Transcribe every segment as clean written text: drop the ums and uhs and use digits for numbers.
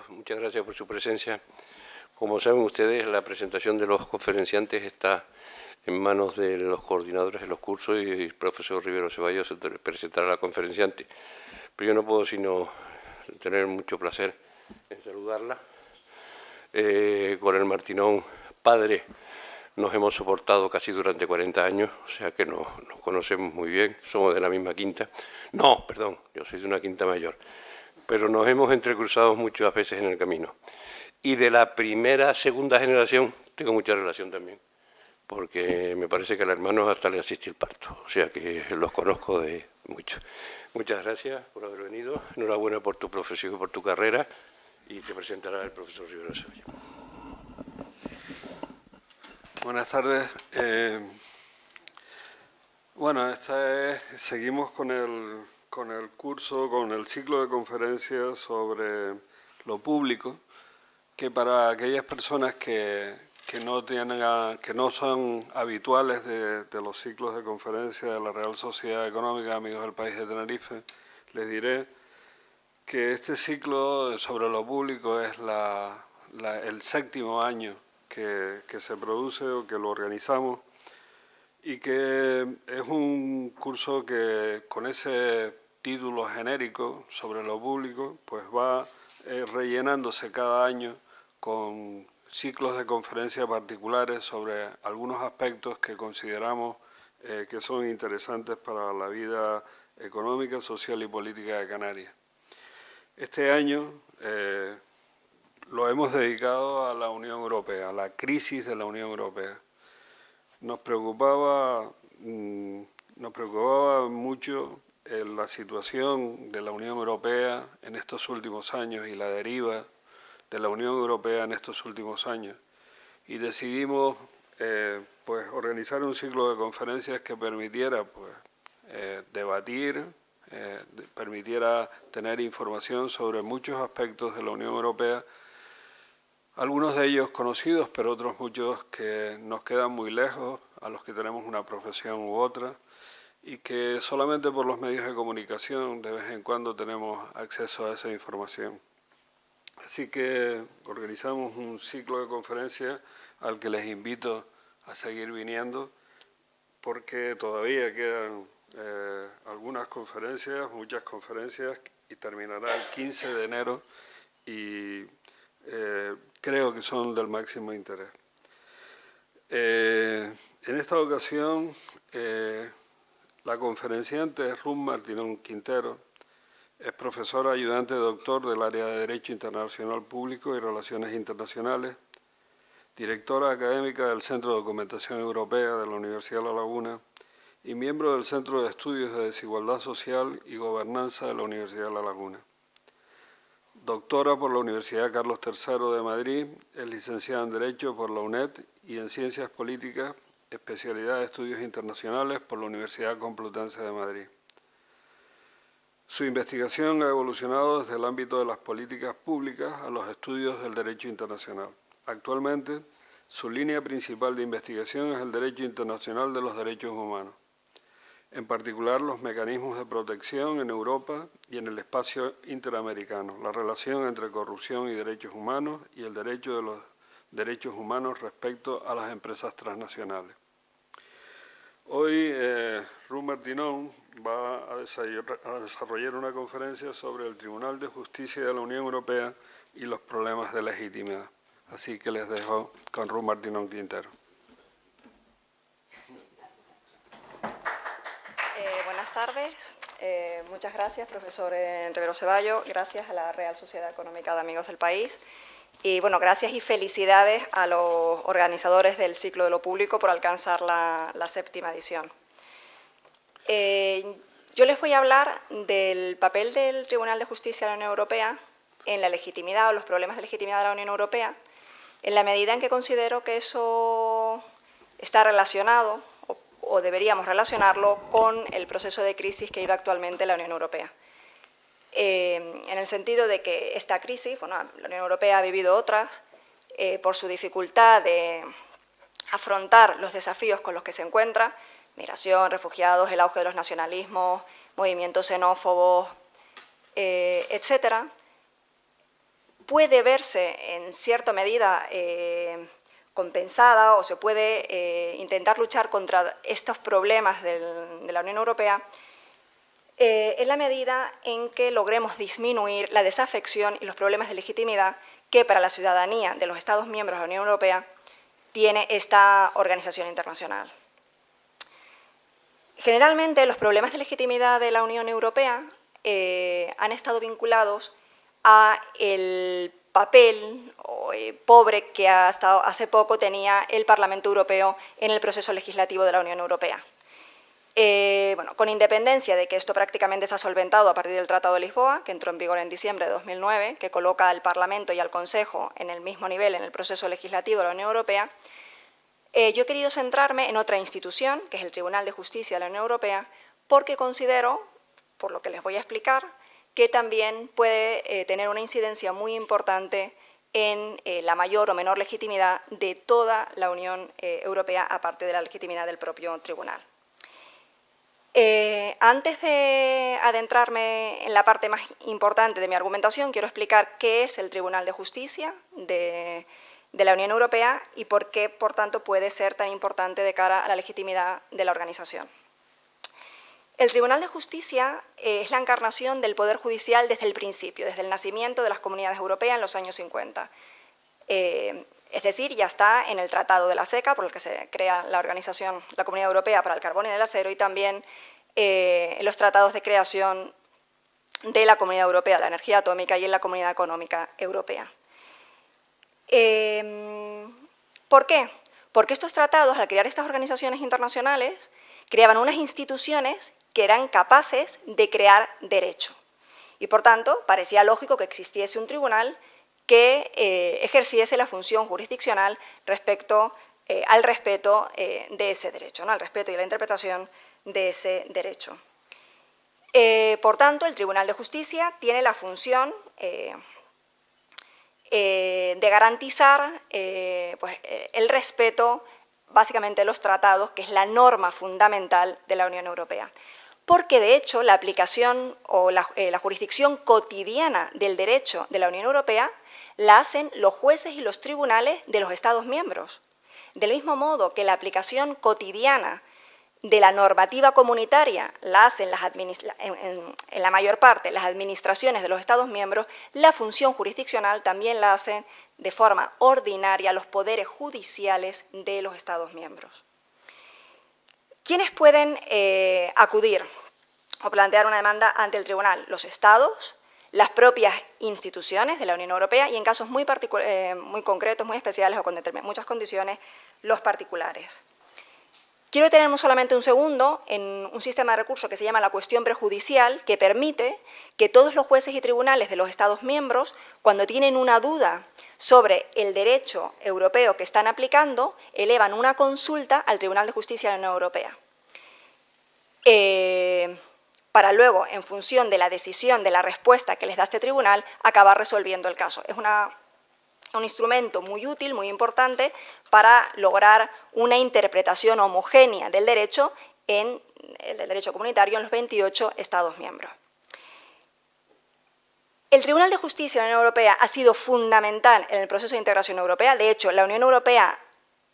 Muchas gracias por su presencia. Como saben ustedes, la presentación de los conferenciantes está en manos de los coordinadores de los cursos y el profesor Rivero Ceballos presentará a la conferenciante. Pero yo no puedo sino tener mucho placer en saludarla. Con el Martinón padre nos hemos soportado casi durante 40 años, o sea que nos conocemos muy bien, somos de la misma quinta. No, perdón, yo soy de una quinta mayor, pero nos hemos entrecruzado muchas veces en el camino. Y de la segunda generación tengo mucha relación también, porque me parece que al hermano hasta le asistí el parto, o sea que los conozco de mucho. Muchas gracias por haber venido, enhorabuena por tu profesión y por tu carrera, y te presentará el profesor Rivero Ceballos. Buenas tardes. Bueno, seguimos con el curso, con el ciclo de conferencias sobre lo público, que para aquellas personas que no son habituales de los ciclos de conferencias de la Real Sociedad Económica Amigos del País de Tenerife, les diré que este ciclo sobre lo público es el 7º año que se produce o que lo organizamos, y que es un curso que con ese título genérico sobre lo público pues va rellenándose cada año con ciclos de conferencias particulares sobre algunos aspectos que consideramos que son interesantes para la vida económica, social y política de Canarias. Este año lo hemos dedicado a la Unión Europea, a la crisis de la Unión Europea. Nos preocupaba mucho la situación de la Unión Europea en estos últimos años y la deriva de la Unión Europea en estos últimos años. Y decidimos pues organizar un ciclo de conferencias que permitiera debatir, permitiera tener información sobre muchos aspectos de la Unión Europea, algunos de ellos conocidos, pero otros muchos que nos quedan muy lejos, a los que tenemos una profesión u otra, y que solamente por los medios de comunicación de vez en cuando tenemos acceso a esa información. Así que organizamos un ciclo de conferencias al que les invito a seguir viniendo, porque todavía quedan algunas conferencias, muchas conferencias, y terminará el 15 de enero, y creo que son del máximo interés. En esta ocasión, la conferenciante es Ruth Martinón Quintero, es profesora ayudante doctor del área de Derecho Internacional Público y Relaciones Internacionales, directora académica del Centro de Documentación Europea de la Universidad de La Laguna y miembro del Centro de Estudios de Desigualdad Social y Gobernanza de la Universidad de La Laguna. Doctora por la Universidad Carlos III de Madrid, es licenciada en Derecho por la UNED y en Ciencias Políticas, especialidad de Estudios Internacionales por la Universidad Complutense de Madrid. Su investigación ha evolucionado desde el ámbito de las políticas públicas a los estudios del derecho internacional. Actualmente, su línea principal de investigación es el derecho internacional de los derechos humanos, en particular los mecanismos de protección en Europa y en el espacio interamericano, la relación entre corrupción y derechos humanos y el derecho de los derechos humanos respecto a las empresas transnacionales. Hoy Ruth Martinón va a desarrollar una conferencia sobre el Tribunal de Justicia de la Unión Europea y los problemas de legitimidad. Así que les dejo con Ruth Martinón Quintero. Buenas tardes. Muchas gracias, profesor Rivero Ceballos. Gracias a la Real Sociedad Económica de Amigos del País. Y bueno, gracias y felicidades a los organizadores del ciclo de lo público por alcanzar la 7ª edición. Yo les voy a hablar del papel del Tribunal de Justicia de la Unión Europea en la legitimidad o los problemas de legitimidad de la Unión Europea, en la medida en que considero que eso está relacionado o deberíamos relacionarlo con el proceso de crisis que vive actualmente la Unión Europea. En el sentido de que esta crisis, bueno, la Unión Europea ha vivido otras, por su dificultad de afrontar los desafíos con los que se encuentra, migración, refugiados, el auge de los nacionalismos, movimientos xenófobos, etcétera, puede verse en cierta medida compensada o se puede intentar luchar contra estos problemas de la Unión Europea en la medida en que logremos disminuir la desafección y los problemas de legitimidad que para la ciudadanía de los Estados miembros de la Unión Europea tiene esta organización internacional. Generalmente los problemas de legitimidad de la Unión Europea han estado vinculados a el papel pobre que hasta hace poco tenía el Parlamento Europeo en el proceso legislativo de la Unión Europea. Bueno, con independencia de que esto prácticamente se ha solventado a partir del Tratado de Lisboa, que entró en vigor en diciembre de 2009, que coloca al Parlamento y al Consejo en el mismo nivel en el proceso legislativo de la Unión Europea, yo he querido centrarme en otra institución, que es el Tribunal de Justicia de la Unión Europea, porque considero, por lo que les voy a explicar, que también puede tener una incidencia muy importante en la mayor o menor legitimidad de toda la Unión Europea, aparte de la legitimidad del propio tribunal. Antes de adentrarme en la parte más importante de mi argumentación, quiero explicar qué es el Tribunal de Justicia de la Unión Europea y por qué, por tanto, puede ser tan importante de cara a la legitimidad de la organización. El Tribunal de Justicia es la encarnación del Poder Judicial desde el principio, desde el nacimiento de las comunidades europeas en los años 50. Es decir, ya está en el Tratado de la SECA, por el que se crea la organización, la Comunidad Europea para el Carbón y el Acero, y también en los tratados de creación de la Comunidad Europea de la Energía Atómica y en la Comunidad Económica Europea. ¿Por qué? Porque estos tratados, al crear estas organizaciones internacionales, creaban unas instituciones que eran capaces de crear derecho. Y, por tanto, parecía lógico que existiese un tribunal que ejerciese la función jurisdiccional respecto al respeto de ese derecho, ¿no? Al respeto y la interpretación de ese derecho. Por tanto, el Tribunal de Justicia tiene la función de garantizar pues, el respeto, básicamente, de los tratados, que es la norma fundamental de la Unión Europea. Porque, de hecho, la aplicación o la jurisdicción cotidiana del derecho de la Unión Europea la hacen los jueces y los tribunales de los Estados miembros. Del mismo modo que la aplicación cotidiana de la normativa comunitaria la hacen en la mayor parte las administraciones de los Estados miembros, la función jurisdiccional también la hacen de forma ordinaria los poderes judiciales de los Estados miembros. ¿Quiénes pueden acudir o plantear una demanda ante el tribunal? Los Estados, las propias instituciones de la Unión Europea y, en casos muy concretos, muy especiales o con muchas condiciones, los particulares. Quiero detenerme solamente un segundo en un sistema de recursos que se llama la cuestión prejudicial, que permite que todos los jueces y tribunales de los Estados miembros, cuando tienen una duda sobre el derecho europeo que están aplicando, elevan una consulta al Tribunal de Justicia de la Unión Europea. Para luego, en función de la decisión, de la respuesta que les da este tribunal, acabar resolviendo el caso. Es un instrumento muy útil, muy importante, para lograr una interpretación homogénea del derecho comunitario en los 28 Estados miembros. El Tribunal de Justicia de la Unión Europea ha sido fundamental en el proceso de integración europea. De hecho, la Unión Europea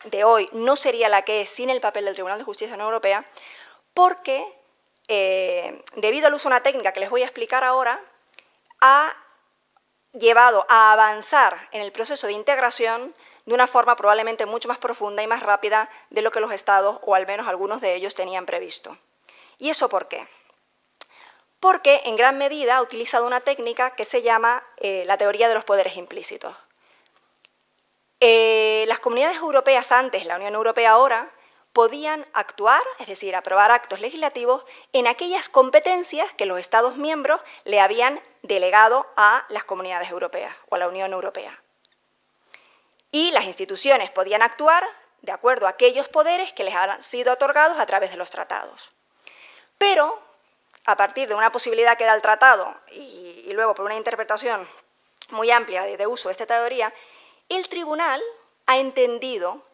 de hoy no sería la que es sin el papel del Tribunal de Justicia de la Unión Europea, porque debido al uso de una técnica que les voy a explicar ahora, ha llevado a avanzar en el proceso de integración de una forma probablemente mucho más profunda y más rápida de lo que los Estados, o al menos algunos de ellos, tenían previsto. ¿Y eso por qué? Porque en gran medida ha utilizado una técnica que se llama la teoría de los poderes implícitos. Las comunidades europeas antes, la Unión Europea ahora, podían actuar, es decir, aprobar actos legislativos en aquellas competencias que los Estados miembros le habían delegado a las comunidades europeas o a la Unión Europea. Y las instituciones podían actuar de acuerdo a aquellos poderes que les han sido otorgados a través de los tratados. Pero, a partir de una posibilidad que da el tratado y luego por una interpretación muy amplia de uso de esta teoría, el tribunal ha entendido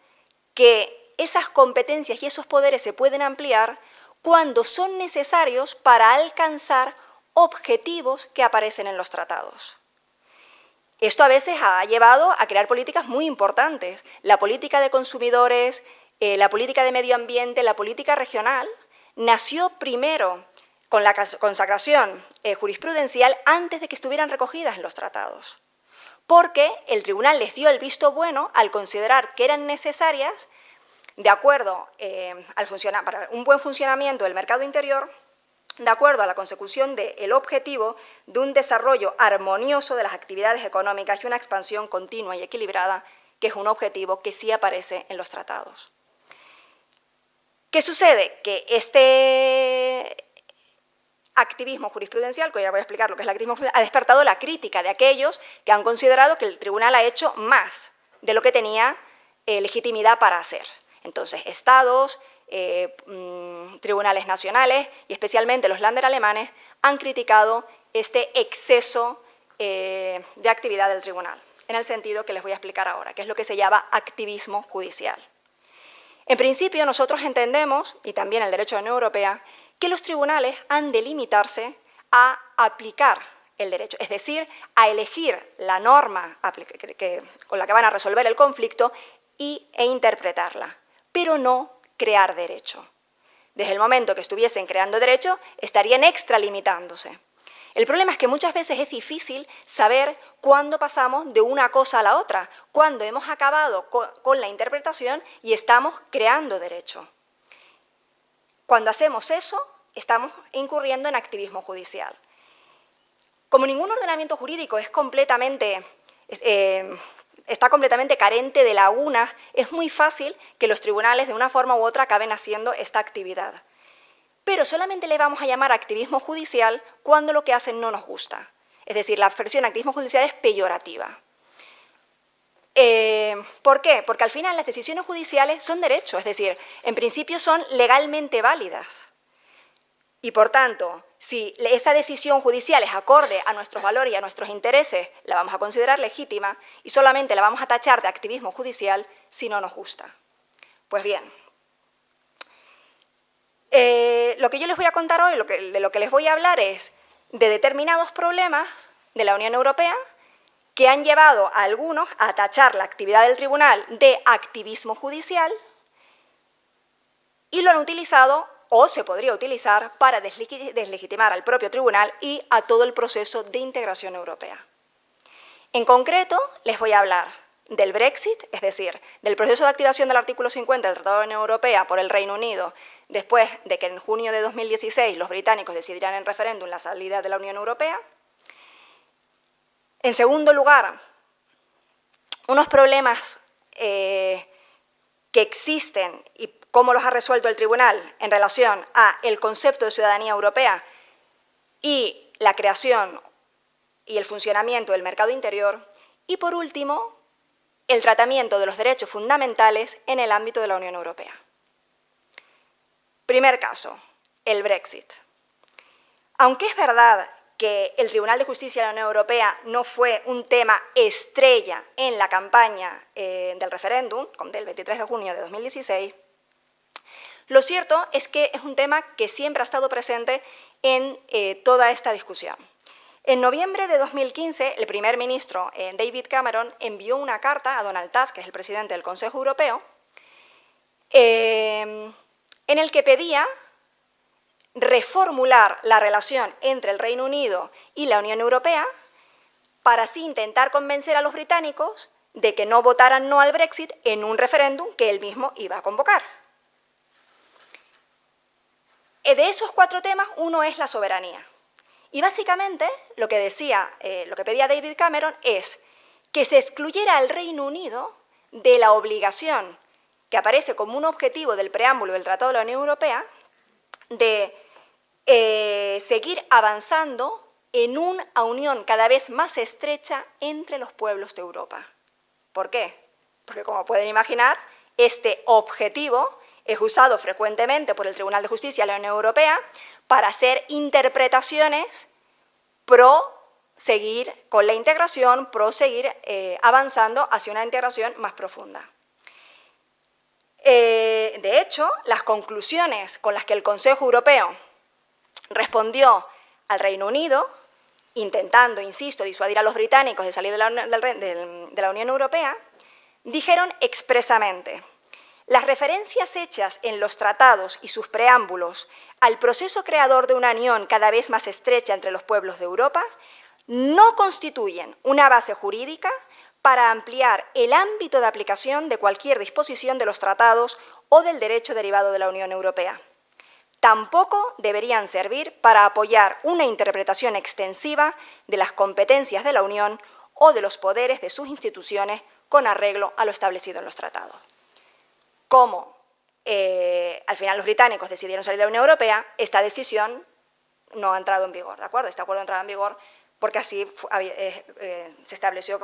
que esas competencias y esos poderes se pueden ampliar cuando son necesarios para alcanzar objetivos que aparecen en los tratados. Esto a veces ha llevado a crear políticas muy importantes. La política de consumidores, la política de medio ambiente, la política regional, nació primero con la consagración jurisprudencial antes de que estuvieran recogidas en los tratados, porque el tribunal les dio el visto bueno al considerar que eran necesarias, de acuerdo para un buen funcionamiento del mercado interior, de acuerdo a la consecución del objetivo de un desarrollo armonioso de las actividades económicas y una expansión continua y equilibrada, que es un objetivo que sí aparece en los tratados. ¿Qué sucede? Que este activismo jurisprudencial, que hoy voy a explicar lo que es el activismo jurisprudencial, ha despertado la crítica de aquellos que han considerado que el tribunal ha hecho más de lo que tenía legitimidad para hacer. Entonces, estados, tribunales nacionales y especialmente los Länder alemanes han criticado este exceso de actividad del tribunal, en el sentido que les voy a explicar ahora, que es lo que se llama activismo judicial. En principio, nosotros entendemos, y también el derecho de la Unión Europea, que los tribunales han de limitarse a aplicar el derecho, es decir, a elegir la norma con la que van a resolver el conflicto e interpretarla, pero no crear derecho. Desde el momento que estuviesen creando derecho, estarían extralimitándose. El problema es que muchas veces es difícil saber cuándo pasamos de una cosa a la otra, cuándo hemos acabado con la interpretación y estamos creando derecho. Cuando hacemos eso, estamos incurriendo en activismo judicial. Como ningún ordenamiento jurídico está completamente carente de lagunas, es muy fácil que los tribunales de una forma u otra acaben haciendo esta actividad. Pero solamente le vamos a llamar activismo judicial cuando lo que hacen no nos gusta. Es decir, la expresión activismo judicial es peyorativa. ¿Por qué? Porque al final las decisiones judiciales son derechos, es decir, en principio son legalmente válidas. Y por tanto, si esa decisión judicial es acorde a nuestros valores y a nuestros intereses, la vamos a considerar legítima y solamente la vamos a tachar de activismo judicial si no nos gusta. Pues bien, lo que yo les voy a contar hoy, de lo que les voy a hablar es de determinados problemas de la Unión Europea que han llevado a algunos a tachar la actividad del tribunal de activismo judicial y lo han utilizado o se podría utilizar para deslegitimar al propio tribunal y a todo el proceso de integración europea. En concreto, les voy a hablar del Brexit, es decir, del proceso de activación del artículo 50 del Tratado de la Unión Europea por el Reino Unido, después de que en junio de 2016 los británicos decidieran en referéndum la salida de la Unión Europea. En segundo lugar, unos problemas que existen y cómo los ha resuelto el tribunal en relación a el concepto de ciudadanía europea y la creación y el funcionamiento del mercado interior. Y por último, el tratamiento de los derechos fundamentales en el ámbito de la Unión Europea. Primer caso, el Brexit. Aunque es verdad que el Tribunal de Justicia de la Unión Europea no fue un tema estrella en la campaña del referéndum, del 23 de junio de 2016, lo cierto es que es un tema que siempre ha estado presente en toda esta discusión. En noviembre de 2015, el primer ministro David Cameron envió una carta a Donald Tusk, que es el presidente del Consejo Europeo, en el que pedía reformular la relación entre el Reino Unido y la Unión Europea para así intentar convencer a los británicos de que no votaran no al Brexit en un referéndum que él mismo iba a convocar. De esos 4 temas, uno es la soberanía. Y básicamente lo que pedía David Cameron es que se excluyera al Reino Unido de la obligación que aparece como un objetivo del preámbulo del Tratado de la Unión Europea de seguir avanzando en una unión cada vez más estrecha entre los pueblos de Europa. ¿Por qué? Porque, como pueden imaginar, este objetivo es usado frecuentemente por el Tribunal de Justicia de la Unión Europea para hacer interpretaciones pro seguir con la integración, pro seguir avanzando hacia una integración más profunda. De hecho, las conclusiones con las que el Consejo Europeo respondió al Reino Unido intentando, insisto, disuadir a los británicos de salir de la Unión Europea, dijeron expresamente: las referencias hechas en los tratados y sus preámbulos al proceso creador de una unión cada vez más estrecha entre los pueblos de Europa no constituyen una base jurídica para ampliar el ámbito de aplicación de cualquier disposición de los tratados o del derecho derivado de la Unión Europea. Tampoco deberían servir para apoyar una interpretación extensiva de las competencias de la Unión o de los poderes de sus instituciones con arreglo a lo establecido en los tratados. Como al final los británicos decidieron salir de la Unión Europea, esta decisión no ha entrado en vigor, ¿de acuerdo? Este acuerdo ha entrado en vigor porque así se estableció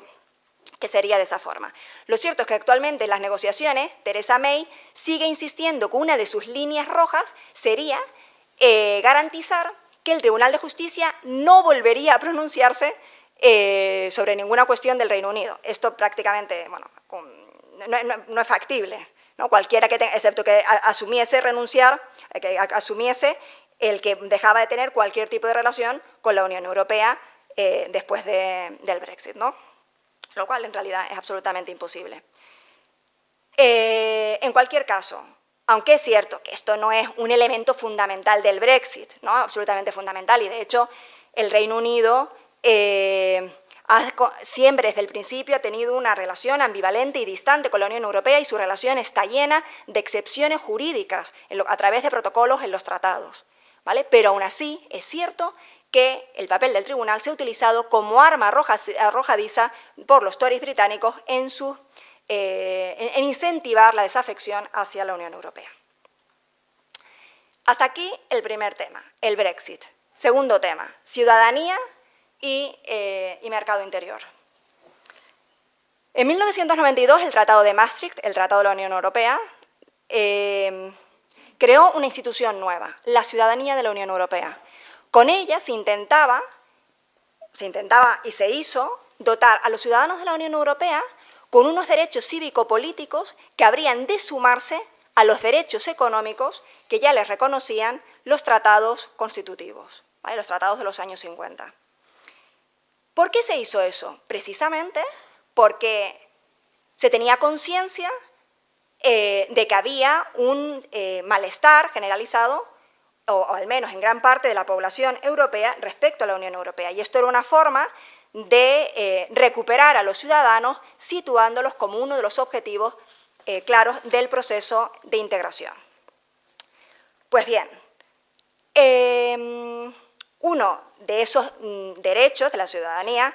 que sería de esa forma. Lo cierto es que actualmente en las negociaciones Theresa May sigue insistiendo que una de sus líneas rojas sería garantizar que el Tribunal de Justicia no volvería a pronunciarse sobre ninguna cuestión del Reino Unido. Esto prácticamente, bueno, no es factible, ¿no? Cualquiera que excepto que asumiese renunciar, que asumiese el que dejaba de tener cualquier tipo de relación con la Unión Europea después del Brexit, ¿no? Lo cual en realidad es absolutamente imposible. En cualquier caso, aunque es cierto que esto no es un elemento fundamental del Brexit, ¿no? Absolutamente fundamental, y de hecho el Reino Unido siempre desde el principio ha tenido una relación ambivalente y distante con la Unión Europea, y su relación está llena de excepciones jurídicas a través de protocolos en los tratados, ¿vale? Pero aún así es cierto que el papel del tribunal se ha utilizado como arma arrojadiza por los Tories británicos en incentivar la desafección hacia la Unión Europea. Hasta aquí el primer tema, el Brexit. Segundo tema, ciudadanía y mercado interior. En 1992, el Tratado de Maastricht, el Tratado de la Unión Europea, creó una institución nueva, la ciudadanía de la Unión Europea. Con ella se intentaba y se hizo dotar a los ciudadanos de la Unión Europea con unos derechos cívico-políticos que habrían de sumarse a los derechos económicos que ya les reconocían los tratados constitutivos, ¿vale? Los tratados de los años 50. ¿Por qué se hizo eso? Precisamente porque se tenía conciencia de que había un malestar generalizado, o al menos en gran parte de la población europea, respecto a la Unión Europea. Y esto era una forma de recuperar a los ciudadanos, situándolos como uno de los objetivos claros del proceso de integración. Pues bien, uno de esos derechos de la ciudadanía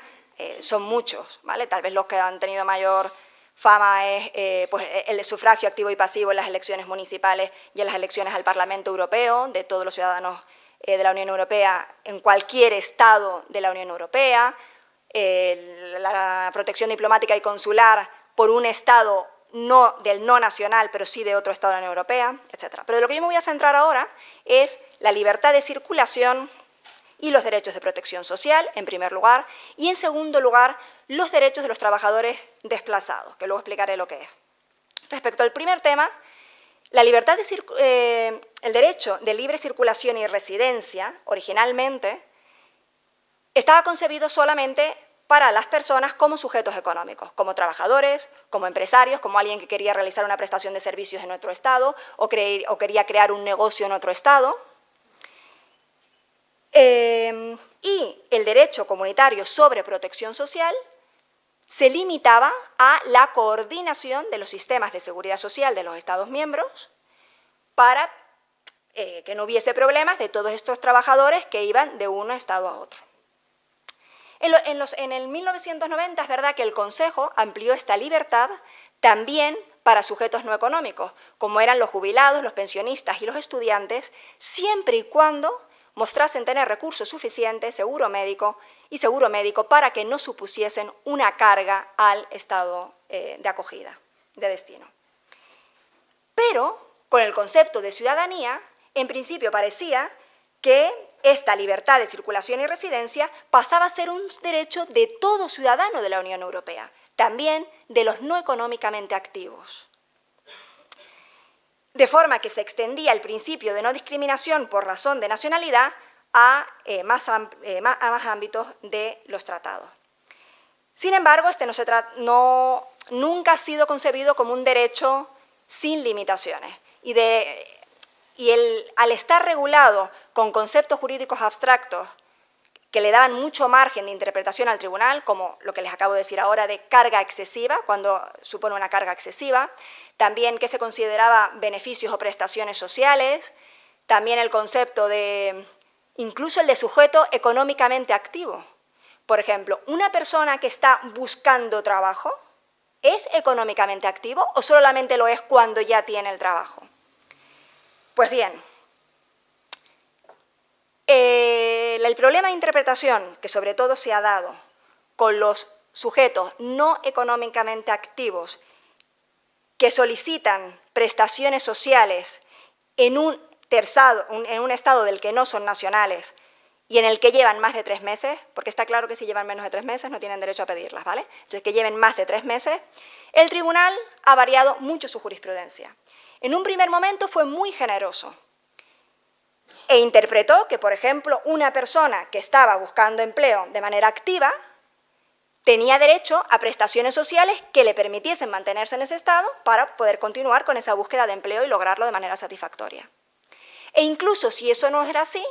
son muchos, ¿vale? Tal vez los que han tenido mayor fama es pues el de sufragio activo y pasivo en las elecciones municipales y en las elecciones al Parlamento Europeo de todos los ciudadanos de la Unión Europea en cualquier estado de la Unión Europea, la protección diplomática y consular por un estado del no nacional, pero sí de otro estado de la Unión Europea, etc. Pero de lo que yo me voy a centrar ahora es la libertad de circulación y los derechos de protección social, en primer lugar, y en segundo lugar, los derechos de los trabajadores desplazados, que luego explicaré lo que es. Respecto al primer tema, el derecho de libre circulación y residencia, originalmente, estaba concebido solamente para las personas como sujetos económicos, como trabajadores, como empresarios, como alguien que quería realizar una prestación de servicios en otro estado o quería crear un negocio en otro estado. Y el derecho comunitario sobre protección social se limitaba a la coordinación de los sistemas de seguridad social de los Estados miembros para que no hubiese problemas de todos estos trabajadores que iban de un estado a otro. En el 1990 es verdad que el Consejo amplió esta libertad también para sujetos no económicos, como eran los jubilados, los pensionistas y los estudiantes, siempre y cuando mostrasen tener recursos suficientes, seguro médico para que no supusiesen una carga al estado de acogida, de destino. Pero con el concepto de ciudadanía, en principio parecía que esta libertad de circulación y residencia pasaba a ser un derecho de todo ciudadano de la Unión Europea, también de los no económicamente activos. De forma que se extendía el principio de no discriminación por razón de nacionalidad a más ámbitos de los tratados. Sin embargo, este nunca ha sido concebido como un derecho sin limitaciones al estar regulado con conceptos jurídicos abstractos que le daban mucho margen de interpretación al tribunal, como lo que les acabo de decir ahora de carga excesiva, cuando supone una carga excesiva, también que se consideraba beneficios o prestaciones sociales, también el concepto de, incluso el de sujeto económicamente activo. Por ejemplo, una persona que está buscando trabajo, ¿es económicamente activo o solamente lo es cuando ya tiene el trabajo? Pues bien, el problema de interpretación que sobre todo se ha dado con los sujetos no económicamente activos que solicitan prestaciones sociales en un estado del que no son nacionales y en el que llevan más de 3 meses, porque está claro que si llevan menos de 3 meses no tienen derecho a pedirlas, ¿vale? Entonces, que lleven más de 3 meses, el tribunal ha variado mucho su jurisprudencia. En un primer momento fue muy generoso e interpretó que, por ejemplo, una persona que estaba buscando empleo de manera activa tenía derecho a prestaciones sociales que le permitiesen mantenerse en ese estado para poder continuar con esa búsqueda de empleo y lograrlo de manera satisfactoria. E incluso si eso no era así,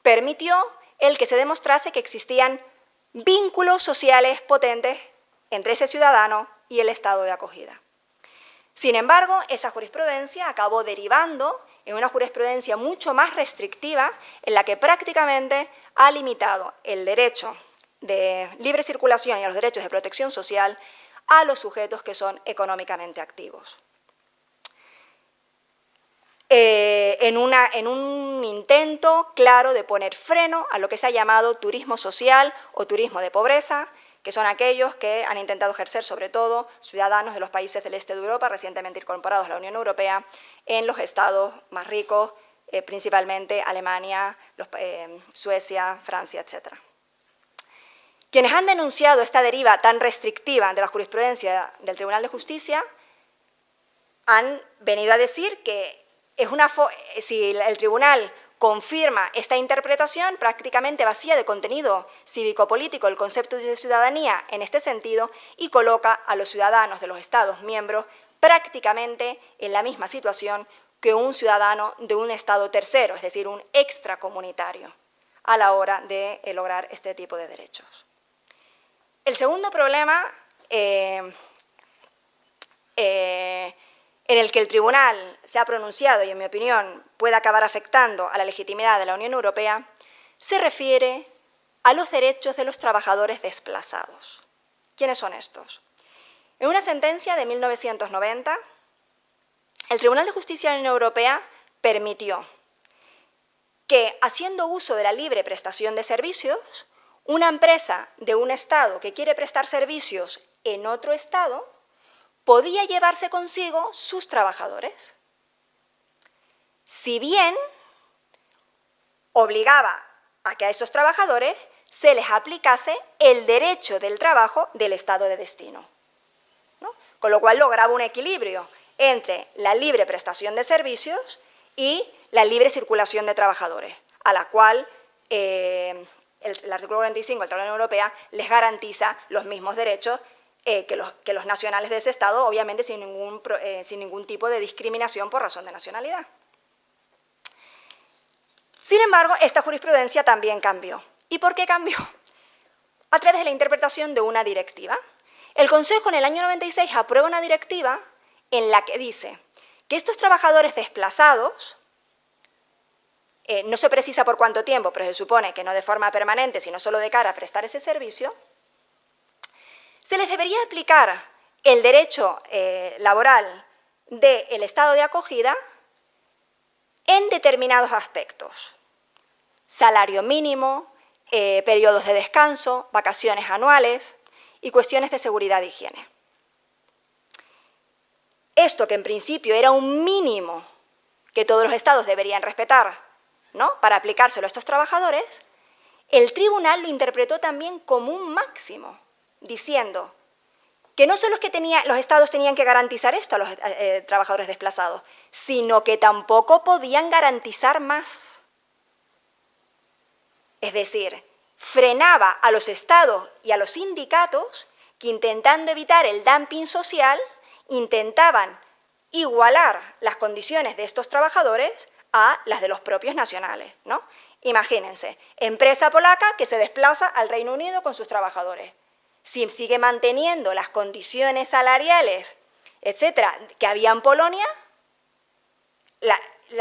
permitió el que se demostrase que existían vínculos sociales potentes entre ese ciudadano y el estado de acogida. Sin embargo, esa jurisprudencia acabó derivando en una jurisprudencia mucho más restrictiva en la que prácticamente ha limitado el derecho de libre circulación y los derechos de protección social a los sujetos que son económicamente activos. En un intento claro de poner freno a lo que se ha llamado turismo social o turismo de pobreza, que son aquellos que han intentado ejercer sobre todo ciudadanos de los países del este de Europa recientemente incorporados a la Unión Europea en los estados más ricos, principalmente Alemania, Suecia, Francia, etc. Quienes han denunciado esta deriva tan restrictiva de la jurisprudencia del Tribunal de Justicia han venido a decir que si el tribunal confirma esta interpretación prácticamente vacía de contenido cívico-político el concepto de ciudadanía en este sentido y coloca a los ciudadanos de los Estados miembros prácticamente en la misma situación que un ciudadano de un Estado tercero, es decir, un extracomunitario, a la hora de lograr este tipo de derechos. El segundo problema en el que el tribunal se ha pronunciado y, en mi opinión, puede acabar afectando a la legitimidad de la Unión Europea, se refiere a los derechos de los trabajadores desplazados. ¿Quiénes son estos? En una sentencia de 1990, el Tribunal de Justicia de la Unión Europea permitió que, haciendo uso de la libre prestación de servicios, una empresa de un Estado que quiere prestar servicios en otro Estado podía llevarse consigo sus trabajadores, si bien obligaba a que a esos trabajadores se les aplicase el derecho del trabajo del Estado de destino, ¿no? Con lo cual lograba un equilibrio entre la libre prestación de servicios y la libre circulación de trabajadores, a la cual el artículo 45 del Tratado de la Unión Europea les garantiza los mismos derechos que los nacionales de ese Estado, obviamente sin ningún tipo de discriminación por razón de nacionalidad. Sin embargo, esta jurisprudencia también cambió. ¿Y por qué cambió? A través de la interpretación de una directiva. El Consejo en el año 96 aprueba una directiva en la que dice que estos trabajadores desplazados, no se precisa por cuánto tiempo, pero se supone que no de forma permanente, sino solo de cara a prestar ese servicio, se les debería aplicar el derecho laboral del estado de acogida en determinados aspectos. Salario mínimo, periodos de descanso, vacaciones anuales y cuestiones de seguridad e higiene. Esto, que en principio era un mínimo que todos los estados deberían respetar, ¿no?, para aplicárselo a estos trabajadores, el tribunal lo interpretó también como un máximo, diciendo que no solo es que los estados tenían que garantizar esto a los trabajadores desplazados, sino que tampoco podían garantizar más. Es decir, frenaba a los estados y a los sindicatos que, intentando evitar el dumping social, intentaban igualar las condiciones de estos trabajadores a las de los propios nacionales, ¿no? Imagínense, empresa polaca que se desplaza al Reino Unido con sus trabajadores. Si sigue manteniendo las condiciones salariales, etcétera, que había en Polonia,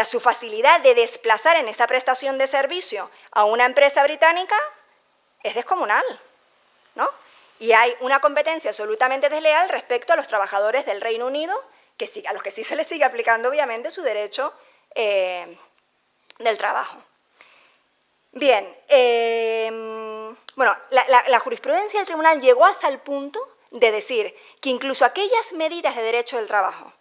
su facilidad de desplazar en esa prestación de servicio a una empresa británica es descomunal, ¿no? Y hay una competencia absolutamente desleal respecto a los trabajadores del Reino Unido, a los que sí se les sigue aplicando, obviamente, su derecho del trabajo. Bien, bueno, la jurisprudencia del tribunal llegó hasta el punto de decir que incluso aquellas medidas de derecho del trabajo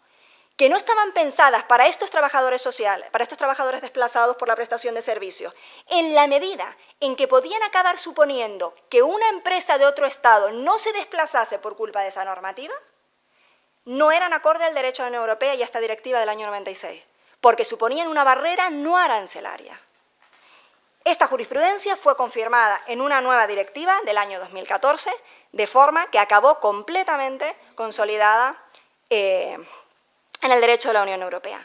que no estaban pensadas para estos trabajadores sociales, para estos trabajadores desplazados por la prestación de servicios, en la medida en que podían acabar suponiendo que una empresa de otro Estado no se desplazase por culpa de esa normativa, no eran acorde al derecho de la Unión Europea y a esta directiva del año 96, porque suponían una barrera no arancelaria. Esta jurisprudencia fue confirmada en una nueva directiva del año 2014, de forma que acabó completamente consolidada en el derecho de la Unión Europea.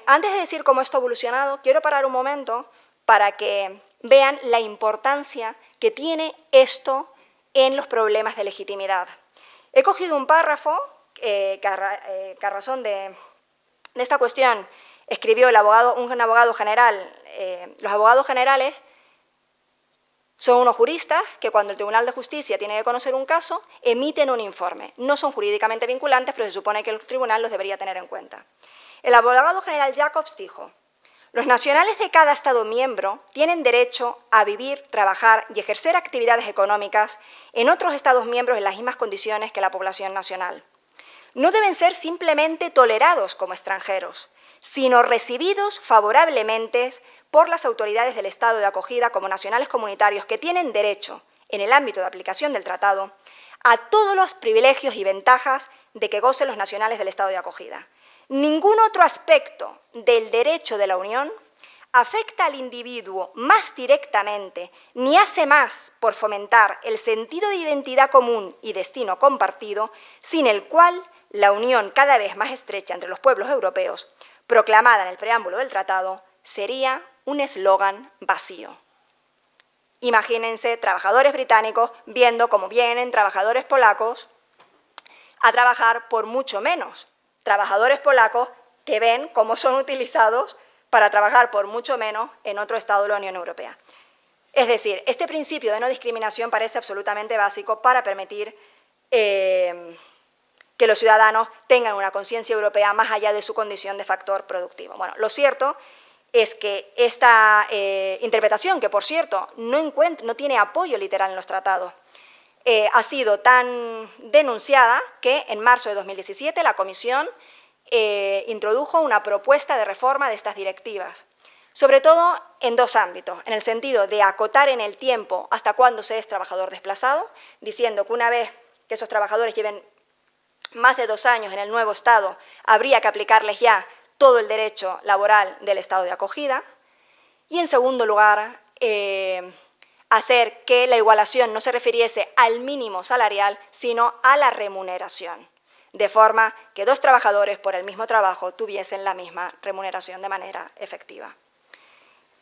Antes de decir cómo esto ha evolucionado, quiero parar un momento para que vean la importancia que tiene esto en los problemas de legitimidad. He cogido un párrafo que a razón de esta cuestión escribió un abogado general. Los abogados generales son unos juristas que, cuando el Tribunal de Justicia tiene que conocer un caso, emiten un informe. No son jurídicamente vinculantes, pero se supone que el tribunal los debería tener en cuenta. El abogado general Jacobs dijo: los nacionales de cada Estado miembro tienen derecho a vivir, trabajar y ejercer actividades económicas en otros Estados miembros en las mismas condiciones que la población nacional. No deben ser simplemente tolerados como extranjeros, sino recibidos favorablemente por las autoridades del Estado de acogida como nacionales comunitarios que tienen derecho, en el ámbito de aplicación del tratado, a todos los privilegios y ventajas de que gocen los nacionales del Estado de acogida. Ningún otro aspecto del derecho de la Unión afecta al individuo más directamente ni hace más por fomentar el sentido de identidad común y destino compartido, sin el cual la unión cada vez más estrecha entre los pueblos europeos, proclamada en el preámbulo del tratado, sería un eslogan vacío. Imagínense trabajadores británicos viendo cómo vienen trabajadores polacos a trabajar por mucho menos. Trabajadores polacos que ven cómo son utilizados para trabajar por mucho menos en otro Estado de la Unión Europea. Es decir, este principio de no discriminación parece absolutamente básico para permitir que los ciudadanos tengan una conciencia europea más allá de su condición de factor productivo. Bueno, lo cierto es que esta interpretación, que por cierto no tiene apoyo literal en los tratados, ha sido tan denunciada que en marzo de 2017 la Comisión introdujo una propuesta de reforma de estas directivas, sobre todo en dos ámbitos, en el sentido de acotar en el tiempo hasta cuándo se es trabajador desplazado, diciendo que una vez que esos trabajadores lleven más de 2 años en el nuevo Estado, habría que aplicarles ya todo el derecho laboral del Estado de acogida, y en segundo lugar, hacer que la igualación no se refiriese al mínimo salarial, sino a la remuneración, de forma que 2 trabajadores por el mismo trabajo tuviesen la misma remuneración de manera efectiva.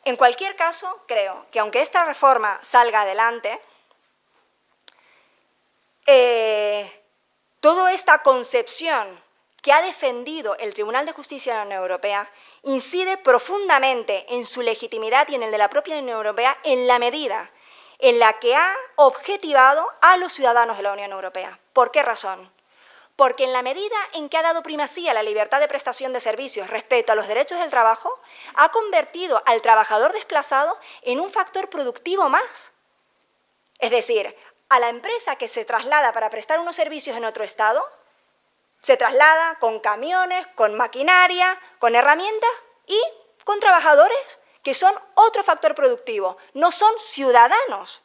En cualquier caso, creo que aunque esta reforma salga adelante, toda esta concepción que ha defendido el Tribunal de Justicia de la Unión Europea incide profundamente en su legitimidad y en el de la propia Unión Europea en la medida en la que ha objetivado a los ciudadanos de la Unión Europea. ¿Por qué razón? Porque en la medida en que ha dado primacía a la libertad de prestación de servicios respecto a los derechos del trabajo, ha convertido al trabajador desplazado en un factor productivo más. Es decir, a la empresa que se traslada para prestar unos servicios en otro Estado, se traslada con camiones, con maquinaria, con herramientas y con trabajadores que son otro factor productivo, no son ciudadanos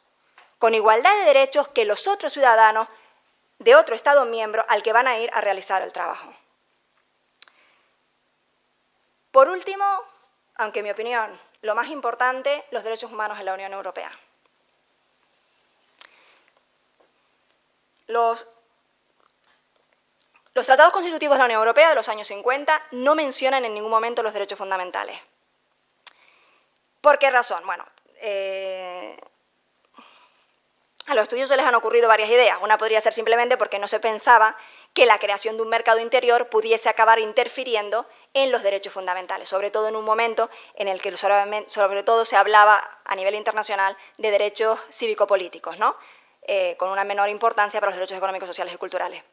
con igualdad de derechos que los otros ciudadanos de otro Estado miembro al que van a ir a realizar el trabajo. Por último, aunque en mi opinión, lo más importante, los derechos humanos en la Unión Europea. Los tratados constitutivos de la Unión Europea de los años 50 no mencionan en ningún momento los derechos fundamentales. ¿Por qué razón? Bueno, a los estudiosos les han ocurrido varias ideas. Una podría ser simplemente porque no se pensaba que la creación de un mercado interior pudiese acabar interfiriendo en los derechos fundamentales, sobre todo en un momento en el que sobre todo se hablaba a nivel internacional de derechos cívico-políticos, ¿no? Con una menor importancia para los derechos económicos, sociales y culturales.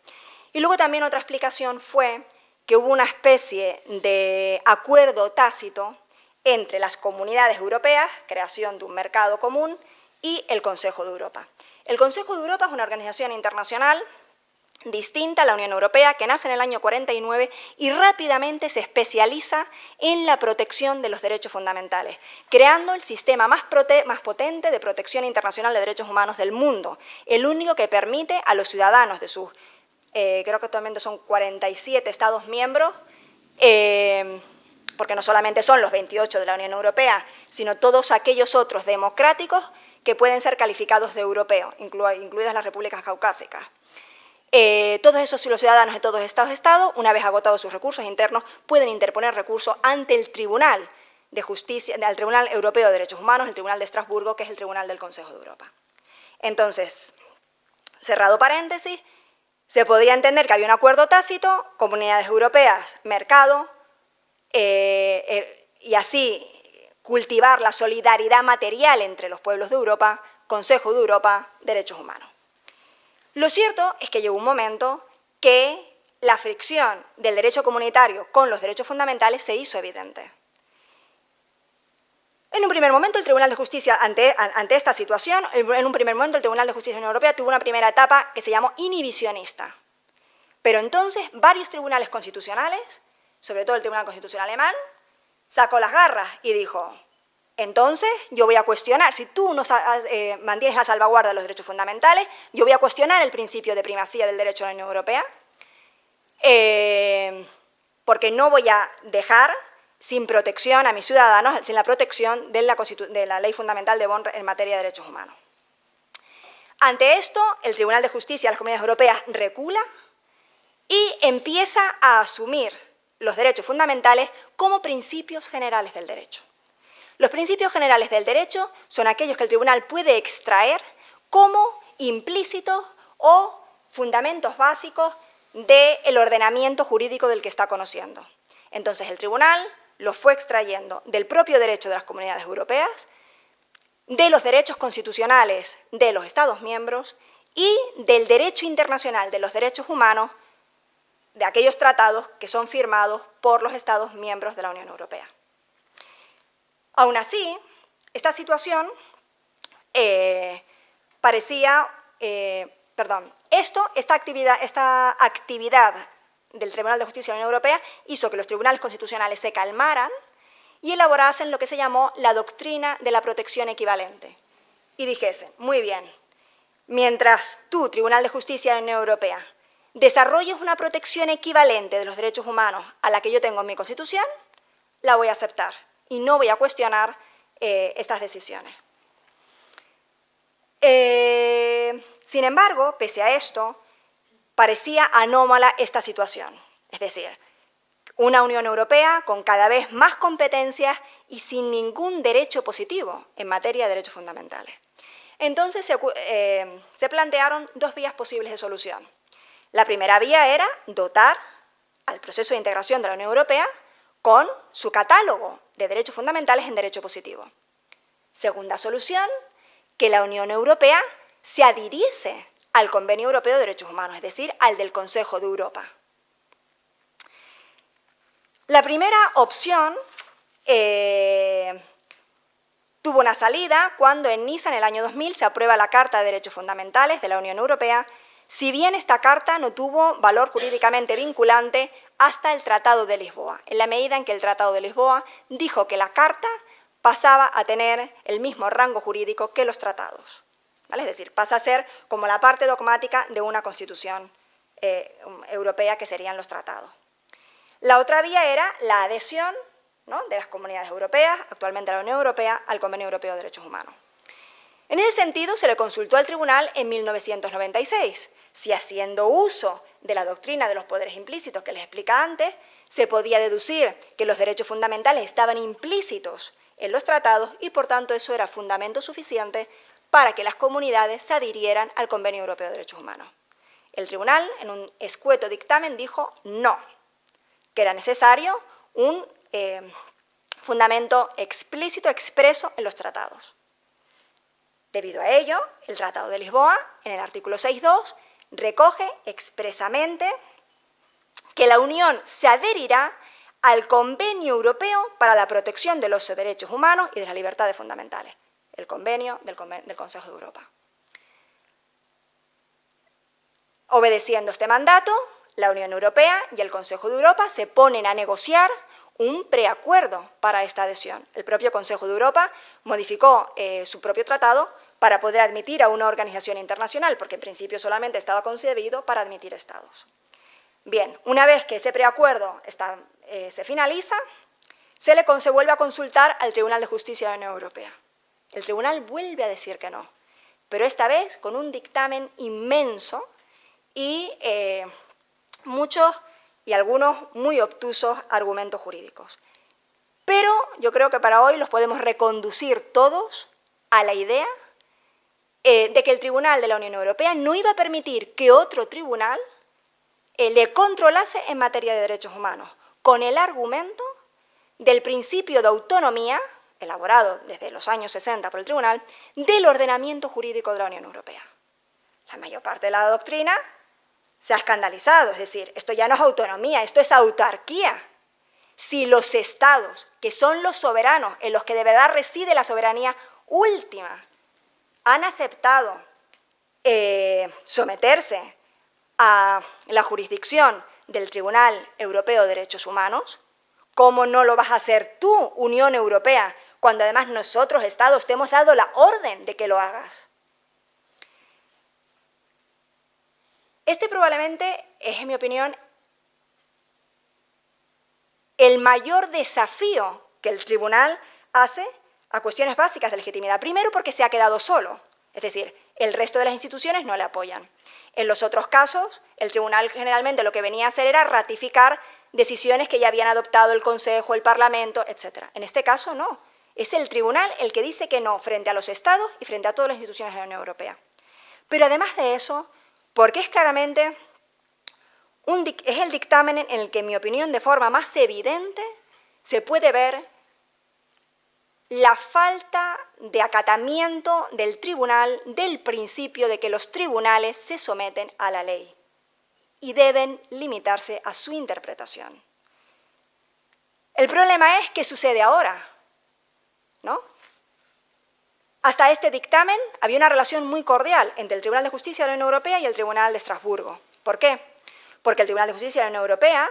Y luego también otra explicación fue que hubo una especie de acuerdo tácito entre las comunidades europeas, creación de un mercado común, y el Consejo de Europa. El Consejo de Europa es una organización internacional distinta a la Unión Europea, que nace en el año 49 y rápidamente se especializa en la protección de los derechos fundamentales, creando el sistema más potente de protección internacional de derechos humanos del mundo, el único que permite a los ciudadanos de sus, creo que actualmente son 47 Estados miembros, porque no solamente son los 28 de la Unión Europea, sino todos aquellos otros democráticos que pueden ser calificados de europeos, incluidas las repúblicas caucásicas. Todos esos ciudadanos de todos estos estados, una vez agotados sus recursos internos, pueden interponer recursos ante el Tribunal de Justicia, al Tribunal Europeo de Derechos Humanos, el Tribunal de Estrasburgo, que es el Tribunal del Consejo de Europa. Entonces, cerrado paréntesis, se podría entender que había un acuerdo tácito, comunidades europeas, mercado, y así cultivar la solidaridad material entre los pueblos de Europa, Consejo de Europa, derechos humanos. Lo cierto es que llegó un momento que la fricción del derecho comunitario con los derechos fundamentales se hizo evidente. En un primer momento, el Tribunal de Justicia, ante esta situación, el Tribunal de Justicia de la Unión Europea tuvo una primera etapa que se llamó inhibicionista. Pero entonces, varios tribunales constitucionales, sobre todo el Tribunal Constitucional alemán, sacó las garras y dijo: entonces, yo voy a cuestionar, si tú no mantienes la salvaguarda de los derechos fundamentales, yo voy a cuestionar el principio de primacía del derecho de la Unión Europea, porque no voy a dejar sin protección a mis ciudadanos, sin la protección de la Ley Fundamental de Bonn en materia de derechos humanos. Ante esto, el Tribunal de Justicia de las Comunidades Europeas recula y empieza a asumir los derechos fundamentales como principios generales del derecho. Los principios generales del derecho son aquellos que el tribunal puede extraer como implícitos o fundamentos básicos del ordenamiento jurídico del que está conociendo. Entonces, el tribunal los fue extrayendo del propio derecho de las comunidades europeas, de los derechos constitucionales de los Estados miembros y del derecho internacional de los derechos humanos de aquellos tratados que son firmados por los Estados miembros de la Unión Europea. Aún así, esta situación esta actividad del Tribunal de Justicia de la Unión Europea hizo que los tribunales constitucionales se calmaran y elaborasen lo que se llamó la doctrina de la protección equivalente. Y dijesen: muy bien, mientras tú, Tribunal de Justicia de la Unión Europea, desarrolles una protección equivalente de los derechos humanos a la que yo tengo en mi Constitución, la voy a aceptar y no voy a cuestionar estas decisiones. Sin embargo, pese a esto, parecía anómala esta situación, es decir, una Unión Europea con cada vez más competencias y sin ningún derecho positivo en materia de derechos fundamentales. Entonces se plantearon dos vías posibles de solución. La primera vía era dotar al proceso de integración de la Unión Europea con su catálogo de derechos fundamentales en derecho positivo. Segunda solución, que la Unión Europea se adhiriese al Convenio Europeo de Derechos Humanos, es decir, al del Consejo de Europa. La primera opción tuvo una salida cuando en Niza, en el año 2000, se aprueba la Carta de Derechos Fundamentales de la Unión Europea, si bien esta carta no tuvo valor jurídicamente vinculante hasta el Tratado de Lisboa, en la medida en que el Tratado de Lisboa dijo que la Carta pasaba a tener el mismo rango jurídico que los tratados, ¿vale? Es decir, pasa a ser como la parte dogmática de una Constitución europea, que serían los tratados. La otra vía era la adhesión ¿no?, de las comunidades europeas, actualmente la Unión Europea, al Convenio Europeo de Derechos Humanos. En ese sentido, se le consultó al Tribunal en 1996 si, haciendo uso de la doctrina de los poderes implícitos que les explica antes, se podía deducir que los derechos fundamentales estaban implícitos en los tratados y, por tanto, eso era fundamento suficiente para que las comunidades se adhirieran al Convenio Europeo de Derechos Humanos. El Tribunal, en un escueto dictamen, dijo no, que era necesario un fundamento explícito, expreso en los tratados. Debido a ello, el Tratado de Lisboa, en el artículo 6.2, recoge expresamente que la Unión se adherirá al Convenio Europeo para la Protección de los Derechos Humanos y de las Libertades Fundamentales, el convenio del Consejo de Europa. Obedeciendo este mandato, la Unión Europea y el Consejo de Europa se ponen a negociar un preacuerdo para esta adhesión. El propio Consejo de Europa modificó su propio tratado para poder admitir a una organización internacional, porque en principio solamente estaba concebido para admitir estados. Bien, una vez que ese preacuerdo se finaliza, se vuelve a consultar al Tribunal de Justicia de la Unión Europea. El Tribunal vuelve a decir que no, pero esta vez con un dictamen inmenso y muchos y algunos muy obtusos argumentos jurídicos. Pero yo creo que para hoy los podemos reconducir todos a la idea de que el Tribunal de la Unión Europea no iba a permitir que otro tribunal le controlase en materia de derechos humanos, con el argumento del principio de autonomía, elaborado desde los años 60 por el Tribunal, del ordenamiento jurídico de la Unión Europea. La mayor parte de la doctrina se ha escandalizado, es decir, esto ya no es autonomía, esto es autarquía. Si los estados, que son los soberanos, en los que de verdad reside la soberanía última, han aceptado someterse a la jurisdicción del Tribunal Europeo de Derechos Humanos, ¿cómo no lo vas a hacer tú, Unión Europea, cuando además nosotros, estados, te hemos dado la orden de que lo hagas? Este probablemente es, en mi opinión, el mayor desafío que el tribunal hace a cuestiones básicas de legitimidad. Primero, porque se ha quedado solo, es decir, el resto de las instituciones no le apoyan. En los otros casos, el tribunal generalmente lo que venía a hacer era ratificar decisiones que ya habían adoptado el Consejo, el Parlamento, etc. En este caso, no. Es el tribunal el que dice que no frente a los estados y frente a todas las instituciones de la Unión Europea. Pero además de eso, porque es claramente es el dictamen en el que, en mi opinión, de forma más evidente, se puede ver la falta de acatamiento del tribunal del principio de que los tribunales se someten a la ley y deben limitarse a su interpretación. El problema es qué sucede ahora, ¿no? Hasta este dictamen había una relación muy cordial entre el Tribunal de Justicia de la Unión Europea y el Tribunal de Estrasburgo. ¿Por qué? Porque el Tribunal de Justicia de la Unión Europea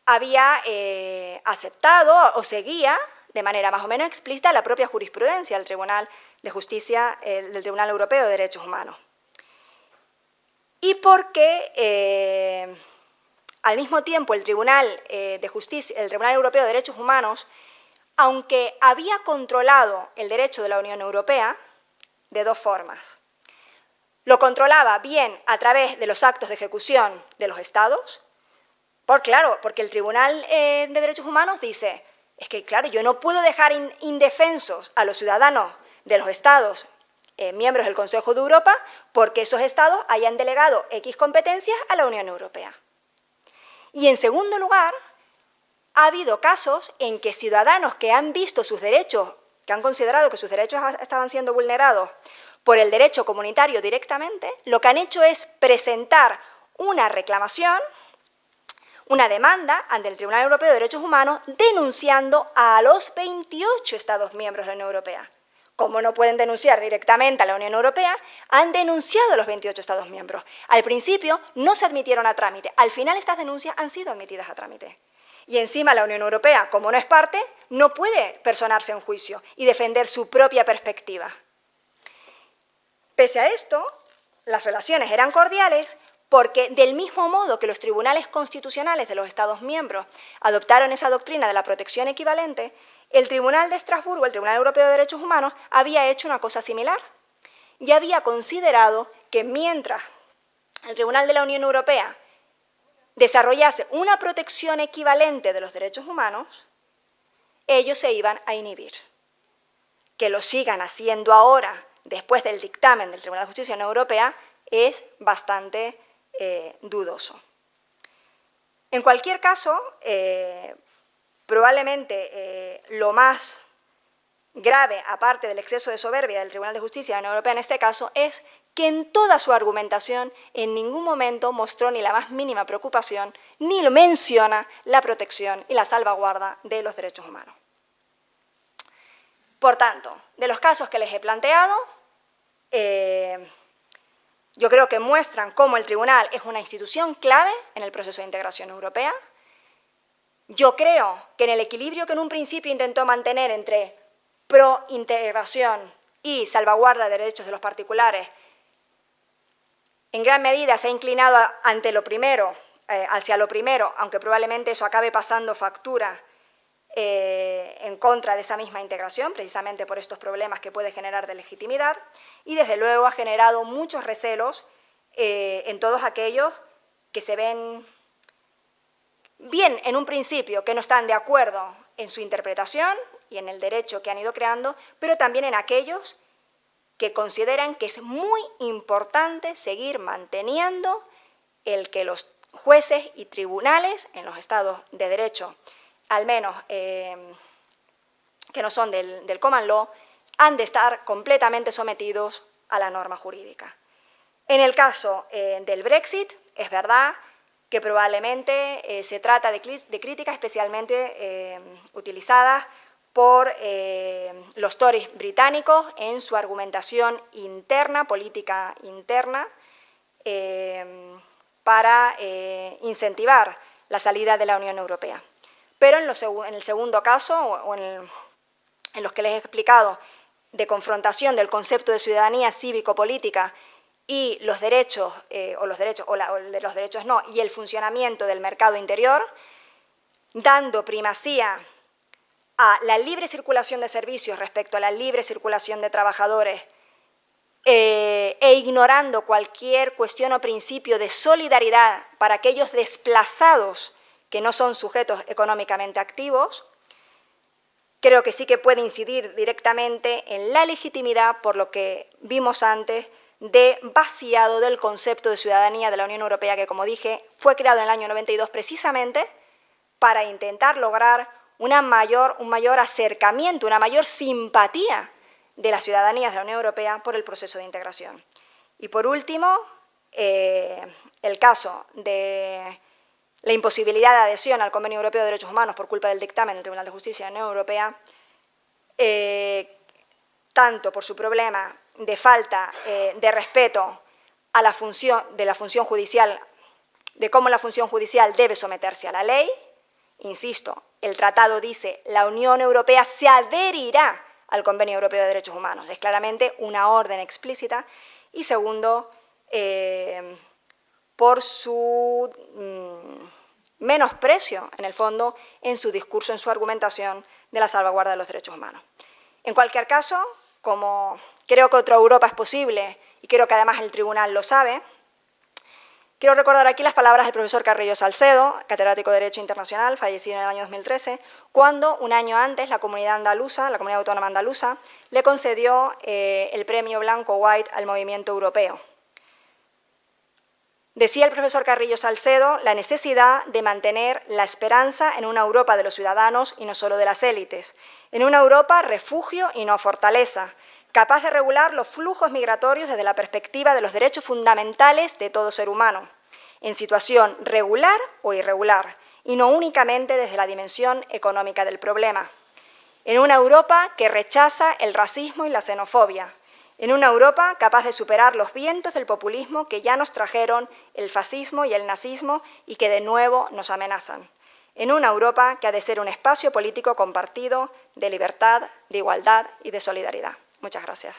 había aceptado o seguía de manera más o menos explícita la propia jurisprudencia del Tribunal de Justicia del Tribunal Europeo de Derechos Humanos. Y porque al mismo tiempo el Tribunal Europeo de Derechos Humanos, aunque había controlado el derecho de la Unión Europea de dos formas. Lo controlaba bien a través de los actos de ejecución de los estados, porque el Tribunal de Derechos Humanos dice, es que claro, yo no puedo dejar indefensos a los ciudadanos de los estados miembros del Consejo de Europa porque esos estados hayan delegado X competencias a la Unión Europea. Y en segundo lugar, ha habido casos en que ciudadanos que han visto sus derechos, que han considerado que sus derechos estaban siendo vulnerados por el derecho comunitario directamente, lo que han hecho es presentar una reclamación, una demanda ante el Tribunal Europeo de Derechos Humanos denunciando a los 28 Estados miembros de la Unión Europea. Como no pueden denunciar directamente a la Unión Europea, han denunciado a los 28 Estados miembros. Al principio no se admitieron a trámite, al final estas denuncias han sido admitidas a trámite. Y encima la Unión Europea, como no es parte, no puede personarse en juicio y defender su propia perspectiva. Pese a esto, las relaciones eran cordiales porque del mismo modo que los tribunales constitucionales de los Estados miembros adoptaron esa doctrina de la protección equivalente, el Tribunal de Estrasburgo, el Tribunal Europeo de Derechos Humanos, había hecho una cosa similar y había considerado que mientras el Tribunal de la Unión Europea desarrollase una protección equivalente de los derechos humanos, ellos se iban a inhibir. Que lo sigan haciendo ahora, después del dictamen del Tribunal de Justicia de la Unión Europea, es bastante dudoso. En cualquier caso, probablemente lo más grave, aparte del exceso de soberbia del Tribunal de Justicia de la Unión Europea en este caso, es que en toda su argumentación en ningún momento mostró ni la más mínima preocupación, ni lo menciona la protección y la salvaguarda de los derechos humanos. Por tanto, de los casos que les he planteado, yo creo que muestran cómo el Tribunal es una institución clave en el proceso de integración europea. Yo creo que en el equilibrio que en un principio intentó mantener entre pro-integración y salvaguarda de derechos de los particulares, en gran medida se ha inclinado ante lo primero, hacia lo primero, aunque probablemente eso acabe pasando factura en contra de esa misma integración, precisamente por estos problemas que puede generar de legitimidad, y desde luego ha generado muchos recelos en todos aquellos que se ven bien en un principio, que no están de acuerdo en su interpretación y en el derecho que han ido creando, pero también en aquellos que consideran que es muy importante seguir manteniendo el que los jueces y tribunales en los estados de derecho, al menos que no son del common law, han de estar completamente sometidos a la norma jurídica. En el caso del Brexit, es verdad que probablemente se trata de críticas especialmente utilizadas por los Tories británicos en su argumentación interna, política interna, para incentivar la salida de la Unión Europea. Pero en el segundo caso, o en los que les he explicado, de confrontación del concepto de ciudadanía cívico-política y los derechos, y el funcionamiento del mercado interior, dando primacía a la libre circulación de servicios respecto a la libre circulación de trabajadores e ignorando cualquier cuestión o principio de solidaridad para aquellos desplazados que no son sujetos económicamente activos, creo que sí que puede incidir directamente en la legitimidad, por lo que vimos antes, de vaciado del concepto de ciudadanía de la Unión Europea, que, como dije, fue creado en el año 92 precisamente para intentar lograr un mayor acercamiento, una mayor simpatía de las ciudadanías de la Unión Europea por el proceso de integración. Y por último, el caso de la imposibilidad de adhesión al Convenio Europeo de Derechos Humanos por culpa del dictamen del Tribunal de Justicia de la Unión Europea, tanto por su problema de falta de respeto a la función judicial, de cómo la función judicial debe someterse a la ley. Insisto, el tratado dice la Unión Europea se adherirá al Convenio Europeo de Derechos Humanos. Es claramente una orden explícita. Y segundo, por su menosprecio, en el fondo, en su discurso, en su argumentación de la salvaguarda de los derechos humanos. En cualquier caso, como creo que otra Europa es posible, y creo que además el Tribunal lo sabe, quiero recordar aquí las palabras del profesor Carrillo Salcedo, catedrático de Derecho Internacional, fallecido en el año 2013, cuando un año antes la comunidad autónoma andaluza, le concedió el premio Blanco White al movimiento europeo. Decía el profesor Carrillo Salcedo la necesidad de mantener la esperanza en una Europa de los ciudadanos y no solo de las élites, en una Europa refugio y no fortaleza, capaz de regular los flujos migratorios desde la perspectiva de los derechos fundamentales de todo ser humano, en situación regular o irregular, y no únicamente desde la dimensión económica del problema. En una Europa que rechaza el racismo y la xenofobia, en una Europa capaz de superar los vientos del populismo que ya nos trajeron el fascismo y el nazismo y que de nuevo nos amenazan. En una Europa que ha de ser un espacio político compartido de libertad, de igualdad y de solidaridad. Muchas gracias.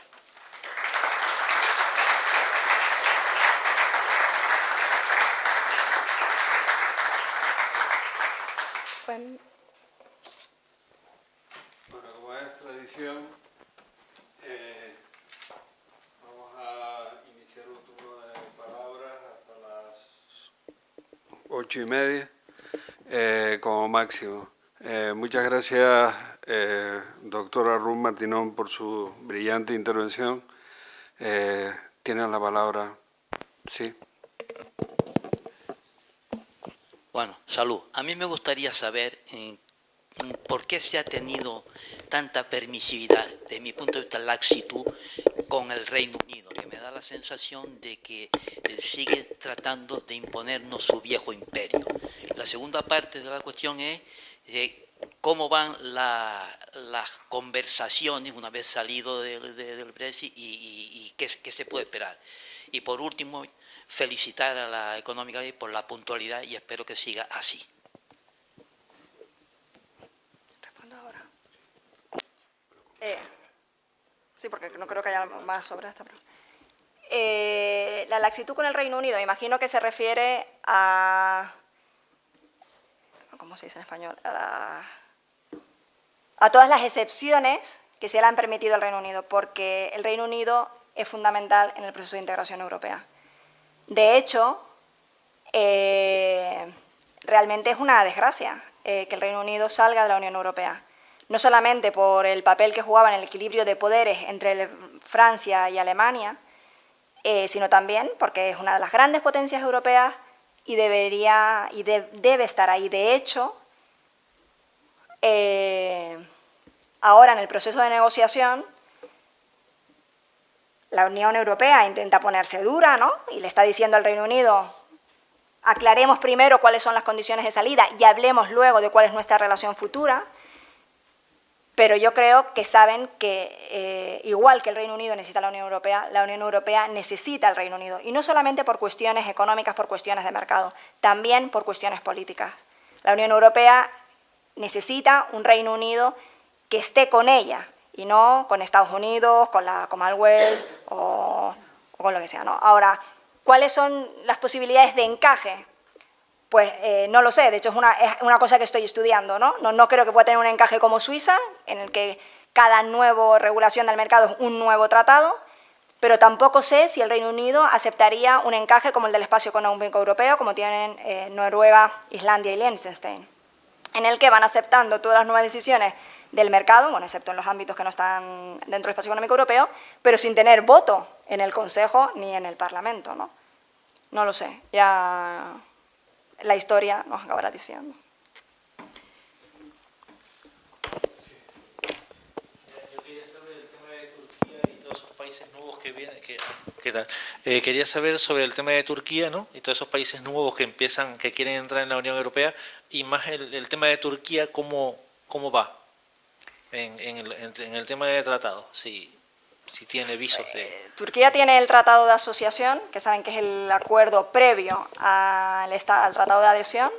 Pues, Bueno, como es tradición, vamos a iniciar un turno de palabras hasta las 8:30 como máximo. Muchas gracias, doctora Ruth Martinón, por su brillante intervención. Tienen la palabra. Sí. Bueno, salud. A mí me gustaría saber por qué se ha tenido tanta permisividad, desde mi punto de vista, laxitud con el Reino Unido, que me da la sensación de que sigue tratando de imponernos su viejo imperio. La segunda parte de la cuestión es cómo van las conversaciones una vez salido del Brexit y qué se puede esperar. Y por último, felicitar a la Económica Ley por la puntualidad y espero que siga así. respondo ahora. Sí, porque no creo que haya más sobre esta pregunta. La laxitud con el Reino Unido, imagino que se refiere a... ¿Cómo se dice en español? A todas las excepciones que se le han permitido al Reino Unido, porque el Reino Unido es fundamental en el proceso de integración europea. De hecho, realmente es una desgracia que el Reino Unido salga de la Unión Europea. No solamente por el papel que jugaba en el equilibrio de poderes entre Francia y Alemania, sino también porque es una de las grandes potencias europeas y debe estar ahí. De hecho, ahora en el proceso de negociación, la Unión Europea intenta ponerse dura, ¿no? Y le está diciendo al Reino Unido, aclaremos primero cuáles son las condiciones de salida y hablemos luego de cuál es nuestra relación futura. Pero yo creo que saben que, igual que el Reino Unido necesita la Unión Europea necesita al Reino Unido. Y no solamente por cuestiones económicas, por cuestiones de mercado, también por cuestiones políticas. La Unión Europea necesita un Reino Unido que esté con ella, y no con Estados Unidos, con la Commonwealth o con lo que sea, ¿no? Ahora, ¿cuáles son las posibilidades de encaje? Pues no lo sé, de hecho es una cosa que estoy estudiando, ¿no? No creo que pueda tener un encaje como Suiza, en el que cada nueva regulación del mercado es un nuevo tratado, pero tampoco sé si el Reino Unido aceptaría un encaje como el del espacio económico europeo, como tienen Noruega, Islandia y Liechtenstein, en el que van aceptando todas las nuevas decisiones del mercado, bueno, excepto en los ámbitos que no están dentro del espacio económico europeo, pero sin tener voto en el Consejo ni en el Parlamento, ¿no? No lo sé, ya la historia nos acabará diciendo. Yo quería saber el tema de Turquía y todos esos países nuevos que vienen. ¿Qué tal? Quería saber sobre el tema de Turquía, ¿no? Y todos esos países nuevos que quieren entrar en la Unión Europea, y más el tema de Turquía, ¿cómo va? En el tema de tratado, si tiene visos de... Turquía tiene el Tratado de Asociación, que saben que es el acuerdo previo al Tratado de Adhesión,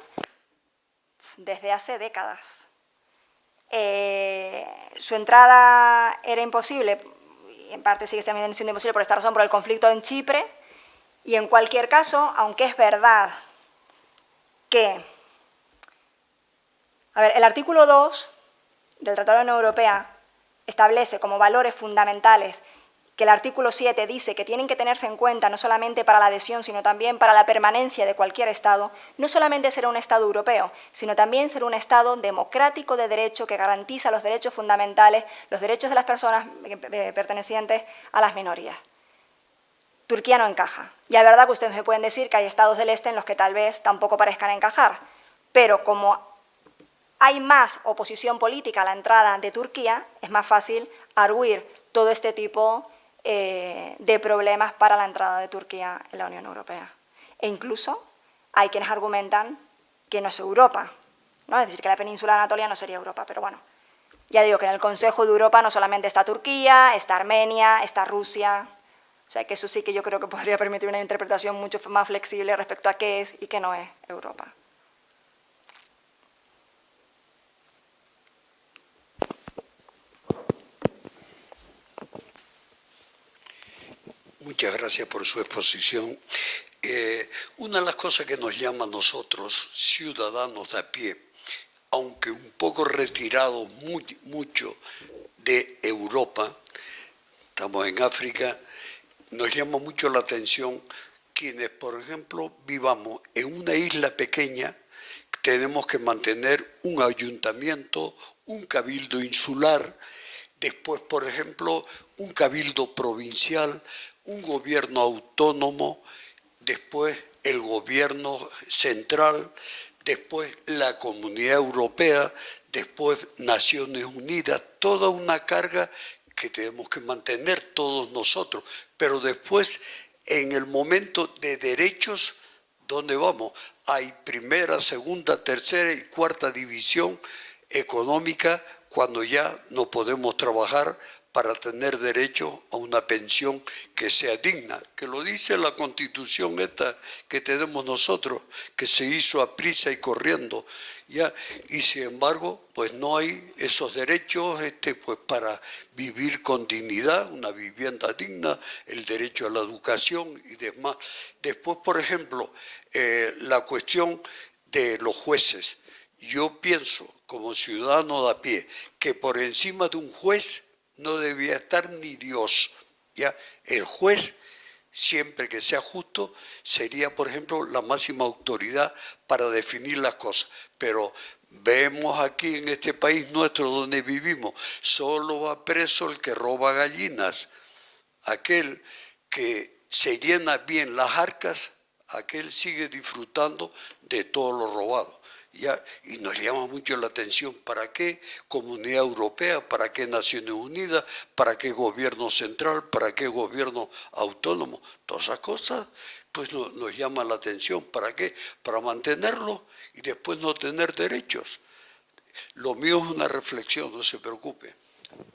desde hace décadas. Su entrada era imposible, y en parte sigue siendo imposible por esta razón, por el conflicto en Chipre, y en cualquier caso, aunque es verdad que... A ver, el artículo 2 del Tratado de la Unión Europea establece como valores fundamentales que el artículo 7 dice que tienen que tenerse en cuenta no solamente para la adhesión, sino también para la permanencia de cualquier Estado, no solamente ser un Estado europeo, sino también ser un Estado democrático de derecho que garantiza los derechos fundamentales, los derechos de las personas pertenecientes a las minorías. Turquía no encaja. Y es verdad que ustedes me pueden decir que hay Estados del Este en los que tal vez tampoco parezcan encajar, pero como hay más oposición política a la entrada de Turquía, es más fácil arguir todo este tipo de problemas para la entrada de Turquía en la Unión Europea. E incluso hay quienes argumentan que no es Europa, ¿no? Es decir, que la península de Anatolia no sería Europa, pero bueno, ya digo que en el Consejo de Europa no solamente está Turquía, está Armenia, está Rusia, o sea que eso sí que yo creo que podría permitir una interpretación mucho más flexible respecto a qué es y qué no es Europa. Muchas gracias por su exposición. Una de las cosas que nos llama a nosotros, ciudadanos de a pie, aunque un poco retirados mucho de Europa, estamos en África, nos llama mucho la atención quienes, por ejemplo, vivamos en una isla pequeña, tenemos que mantener un ayuntamiento, un cabildo insular, después, por ejemplo, un cabildo provincial, un gobierno autónomo, después el gobierno central, después la Comunidad Europea, después Naciones Unidas, toda una carga que tenemos que mantener todos nosotros. Pero después, en el momento de derechos, ¿dónde vamos? Hay primera, segunda, tercera y cuarta división económica cuando ya no podemos trabajar para tener derecho a una pensión que sea digna, que lo dice la Constitución esta que tenemos nosotros, que se hizo a prisa y corriendo, ¿ya? Y sin embargo, pues no hay esos derechos pues para vivir con dignidad, una vivienda digna, el derecho a la educación y demás. Después, por ejemplo, la cuestión de los jueces. Yo pienso, como ciudadano de a pie, que por encima de un juez no debía estar ni Dios, ¿ya? El juez, siempre que sea justo, sería, por ejemplo, la máxima autoridad para definir las cosas. Pero vemos aquí en este país nuestro donde vivimos, solo va preso el que roba gallinas, aquel que se llena bien las arcas, aquel sigue disfrutando de todo lo robado. ¿Ya? Y nos llama mucho la atención, ¿para qué Comunidad Europea? ¿Para qué Naciones Unidas? ¿Para qué gobierno central? ¿Para qué gobierno autónomo? Todas esas cosas pues nos llaman la atención. ¿Para qué? Para mantenerlo y después no tener derechos. Lo mío es una reflexión, no se preocupe.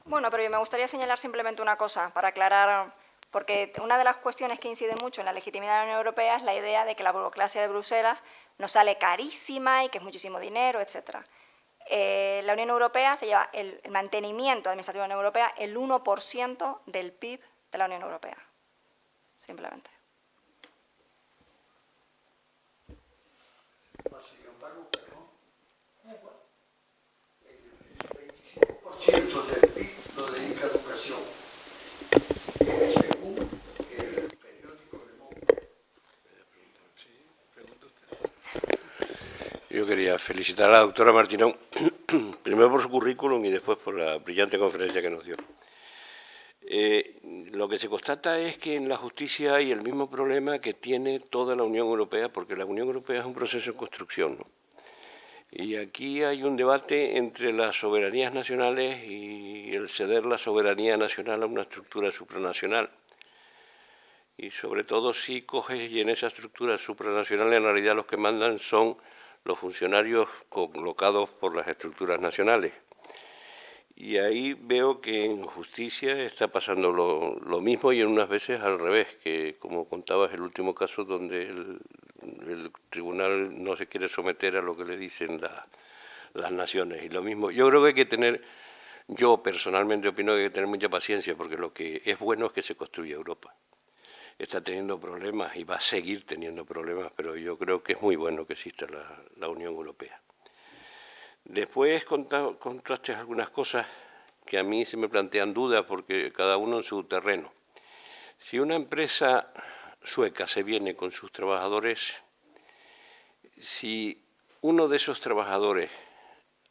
Bueno, pero me gustaría señalar simplemente una cosa para aclarar, porque una de las cuestiones que incide mucho en la legitimidad de la Unión Europea es la idea de que la burocracia de Bruselas nos sale carísima y que es muchísimo dinero, etc. La Unión Europea se lleva el mantenimiento administrativo de la Unión Europea el 1% del PIB de la Unión Europea, simplemente. Sin embargo, Cuba, el 25% del PIB lo dedica a educación, según el periódico Le Monde. Yo quería felicitar a la doctora Martinón, primero por su currículum y después por la brillante conferencia que nos dio. Lo que se constata es que en la justicia hay el mismo problema que tiene toda la Unión Europea, porque la Unión Europea es un proceso en construcción, ¿no? Y aquí hay un debate entre las soberanías nacionales y el ceder la soberanía nacional a una estructura supranacional. Y sobre todo si coges y en esa estructura supranacional en realidad los que mandan son los funcionarios colocados por las estructuras nacionales. Y ahí veo que en justicia está pasando lo mismo y en unas veces al revés, que como contabas el último caso donde el tribunal no se quiere someter a lo que le dicen las naciones. Y lo mismo, yo creo que hay que tener, yo personalmente opino que hay que tener mucha paciencia porque lo que es bueno es que se construya Europa. Está teniendo problemas y va a seguir teniendo problemas, pero yo creo que es muy bueno que exista la Unión Europea. Después contaste algunas cosas que a mí se me plantean dudas porque cada uno en su terreno. Si una empresa sueca se viene con sus trabajadores, si uno de esos trabajadores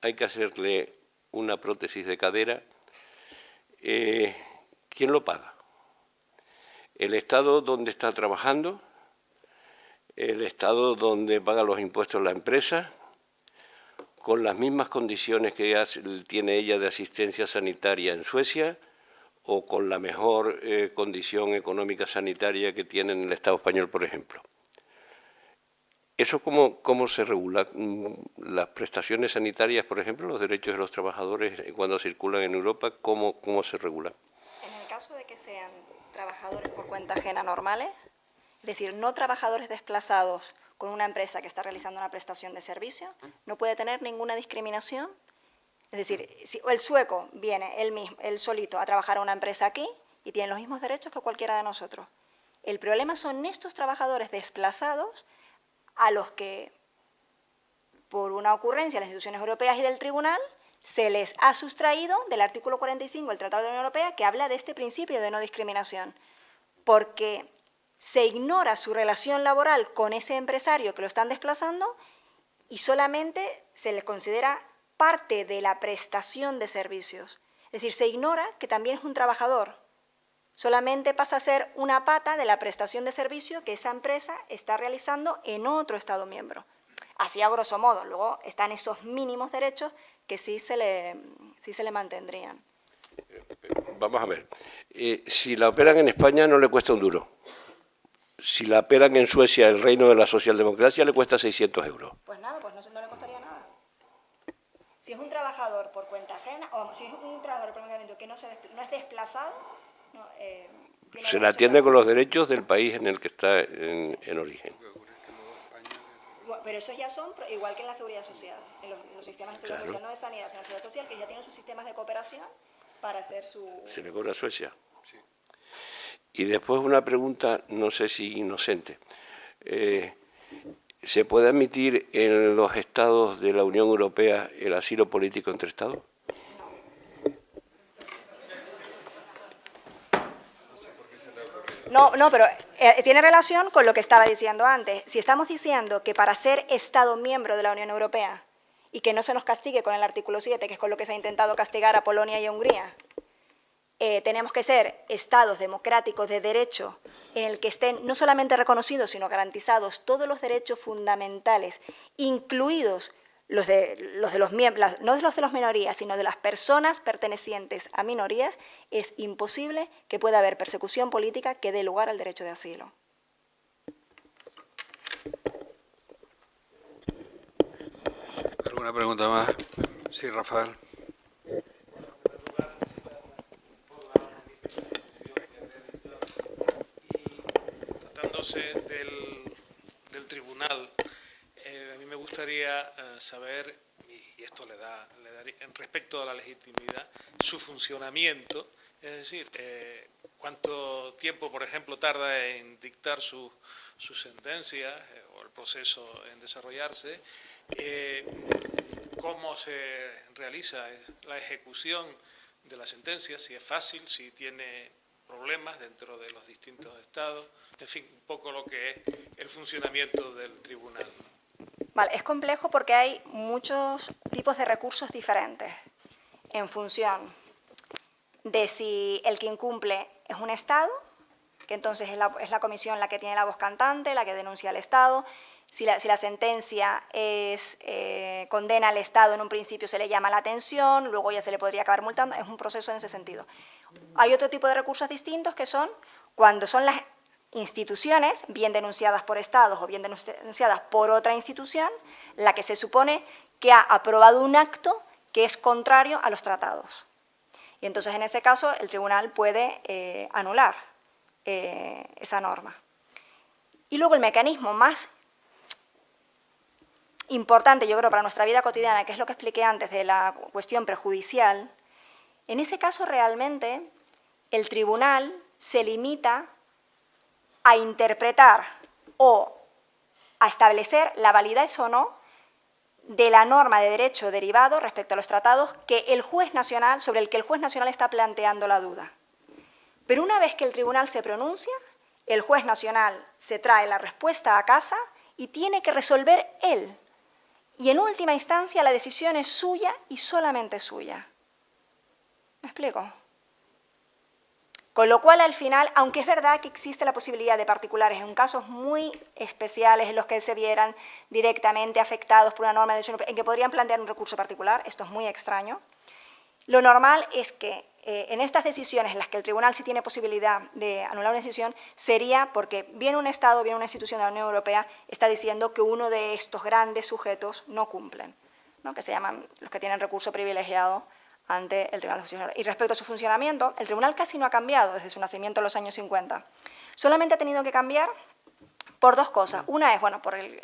hay que hacerle una prótesis de cadera, ¿quién lo paga? ¿El Estado donde está trabajando? ¿El Estado donde paga los impuestos la empresa? ¿Con las mismas condiciones que tiene ella de asistencia sanitaria en Suecia o con la mejor condición económica sanitaria que tiene en el Estado español, por ejemplo? ¿Eso cómo se regula? Las prestaciones sanitarias, por ejemplo, los derechos de los trabajadores cuando circulan en Europa, ¿cómo se regulan? En el caso de que sean trabajadores por cuenta ajena normales, es decir, no trabajadores desplazados con una empresa que está realizando una prestación de servicio, no puede tener ninguna discriminación. Es decir, si el sueco viene él solito a trabajar a una empresa aquí y tiene los mismos derechos que cualquiera de nosotros. El problema son estos trabajadores desplazados a los que por una ocurrencia de las instituciones europeas y del tribunal, se les ha sustraído del artículo 45 del Tratado de la Unión Europea, que habla de este principio de no discriminación, porque se ignora su relación laboral con ese empresario que lo están desplazando y solamente se les considera parte de la prestación de servicios. Es decir, se ignora que también es un trabajador. Solamente pasa a ser una pata de la prestación de servicio que esa empresa está realizando en otro Estado miembro. Así a grosso modo. Luego están esos mínimos derechos que sí se le mantendrían. Vamos a ver. Si la operan en España no le cuesta un duro. Si la operan en Suecia, el reino de la socialdemocracia, le cuesta 600 euros. Pues nada, pues no le costaría nada. Si es un trabajador por cuenta ajena, o si es un trabajador por cuenta que no es desplazado, no, se le atiende con los derechos del país en el que está en origen. Pero esos ya son igual que en la seguridad social, en los sistemas de seguridad social, no de sanidad, sino de seguridad social, que ya tienen sus sistemas de cooperación para hacer su... ¿Se le cobra a Suecia? Sí. Y después una pregunta, no sé si inocente. ¿Se puede admitir en los estados de la Unión Europea el asilo político entre estados? No, pero tiene relación con lo que estaba diciendo antes. Si estamos diciendo que para ser Estado miembro de la Unión Europea y que no se nos castigue con el artículo 7, que es con lo que se ha intentado castigar a Polonia y a Hungría, tenemos que ser Estados democráticos de derecho en el que estén no solamente reconocidos, sino garantizados todos los derechos fundamentales, incluidos los de los miembros, no los de las minorías, sino de las personas pertenecientes a minorías, es imposible que pueda haber persecución política que dé lugar al derecho de asilo. ¿Alguna pregunta más? Sí, Rafael. Tratándose del tribunal, a mí me gustaría saber, y esto le daría respecto a la legitimidad, su funcionamiento, es decir, cuánto tiempo, por ejemplo, tarda en dictar sus sentencias o el proceso en desarrollarse, cómo se realiza la ejecución de la sentencia, si es fácil, si tiene problemas dentro de los distintos estados, en fin, un poco lo que es el funcionamiento del tribunal. Vale, es complejo porque hay muchos tipos de recursos diferentes en función de si el que incumple es un Estado, que entonces es la comisión la que tiene la voz cantante, la que denuncia al Estado. Si la sentencia condena al Estado, en un principio se le llama la atención, luego ya se le podría acabar multando, es un proceso en ese sentido. Hay otro tipo de recursos distintos que son cuando son las instituciones, bien denunciadas por Estados o bien denunciadas por otra institución, la que se supone que ha aprobado un acto que es contrario a los tratados. Y entonces en ese caso el tribunal puede anular esa norma. Y luego el mecanismo más importante, yo creo, para nuestra vida cotidiana, que es lo que expliqué antes de la cuestión prejudicial, en ese caso realmente el tribunal se limita a interpretar o a establecer la validez o no de la norma de derecho derivado respecto a los tratados que el juez nacional, sobre el que el juez nacional está planteando la duda. Pero una vez que el tribunal se pronuncia, el juez nacional se trae la respuesta a casa y tiene que resolver él. Y en última instancia la decisión es suya y solamente suya. ¿Me explico? Con lo cual, al final, aunque es verdad que existe la posibilidad de particulares en casos muy especiales en los que se vieran directamente afectados por una norma de derecho europeo, en que podrían plantear un recurso particular, esto es muy extraño, lo normal es que en estas decisiones en las que el tribunal sí tiene posibilidad de anular una decisión, sería porque bien un Estado, bien una institución de la Unión Europea está diciendo que uno de estos grandes sujetos no cumplen, ¿no? Que se llaman los que tienen recurso privilegiado ante el Tribunal de Justicia. Y respecto a su funcionamiento, el tribunal casi no ha cambiado desde su nacimiento en los años 50. Solamente ha tenido que cambiar por dos cosas. Una es, bueno, por el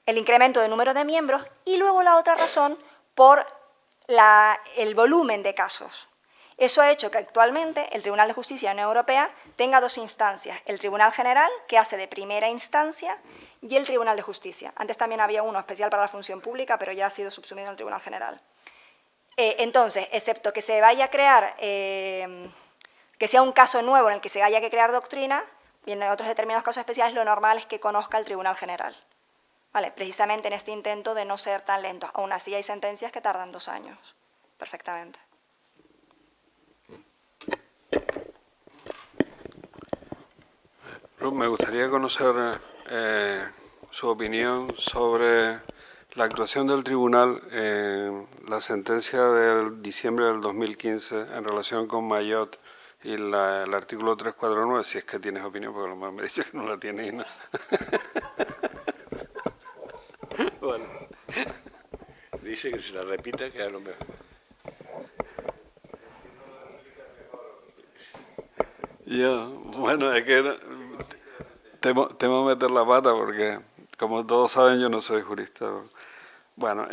incremento de número de miembros y luego la otra razón por el volumen de casos. Eso ha hecho que actualmente el Tribunal de Justicia de la Unión Europea tenga dos instancias. El Tribunal General, que hace de primera instancia, y el Tribunal de Justicia. Antes también había uno especial para la función pública, pero ya ha sido subsumido en el Tribunal General. Entonces, excepto que se vaya a crear, que sea un caso nuevo en el que se haya que crear doctrina, y en otros determinados casos especiales lo normal es que conozca el Tribunal General. ¿Vale? Precisamente en este intento de no ser tan lentos. Aún así hay sentencias que tardan 2 años, perfectamente. Me gustaría conocer su opinión sobre la actuación del tribunal en la sentencia del diciembre del 2015 en relación con Mayotte y el artículo 349, si es que tienes opinión, porque lo más me dice que no la tienes, ¿no? Bueno, dice que se la repita, que a lo mejor. Bueno, es que temo meter la pata porque, como todos saben, yo no soy jurista. Bueno,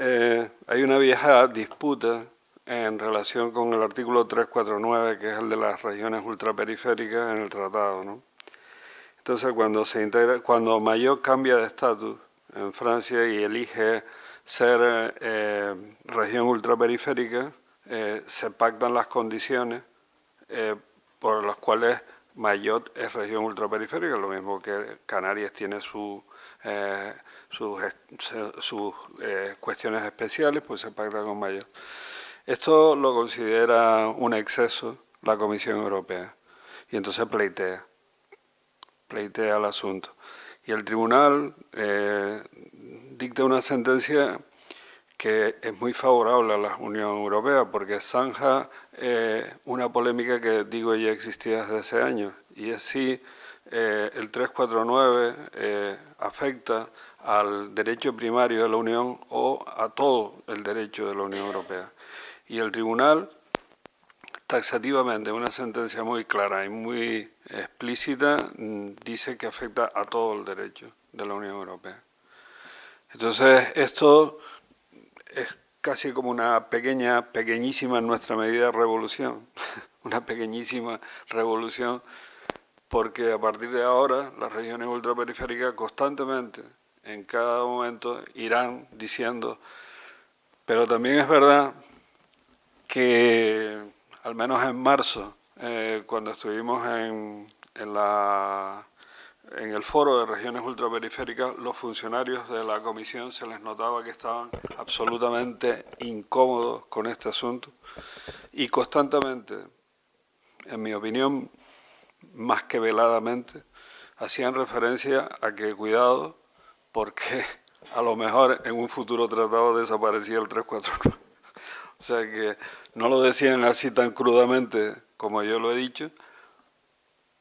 hay una vieja disputa en relación con el artículo 349, que es el de las regiones ultraperiféricas en el tratado, ¿no? Entonces, cuando Mayotte cambia de estatus en Francia y elige ser región ultraperiférica, se pactan las condiciones por las cuales Mayotte es región ultraperiférica, lo mismo que Canarias tiene sus cuestiones especiales, pues se pacta con Mayotte. Esto lo considera un exceso la Comisión Europea y entonces pleitea el asunto. Y el tribunal dicta una sentencia que es muy favorable a la Unión Europea porque zanja una polémica que, digo, ya existía desde hace años, y es si el 349 afecta al derecho primario de la Unión o a todo el derecho de la Unión Europea. Y el tribunal, taxativamente, una sentencia muy clara y muy explícita, dice que afecta a todo el derecho de la Unión Europea. Entonces, esto es casi como una pequeñísima en nuestra medida revolución, una pequeñísima revolución, porque a partir de ahora las regiones ultraperiféricas constantemente, en cada momento, irán diciendo, pero también es verdad que al menos en marzo, cuando estuvimos en el foro de regiones ultraperiféricas, los funcionarios de la comisión se les notaba que estaban absolutamente incómodos con este asunto y constantemente, en mi opinión, más que veladamente, hacían referencia a que cuidado porque a lo mejor en un futuro tratado desaparecía el 349. O sea que no lo decían así tan crudamente como yo lo he dicho,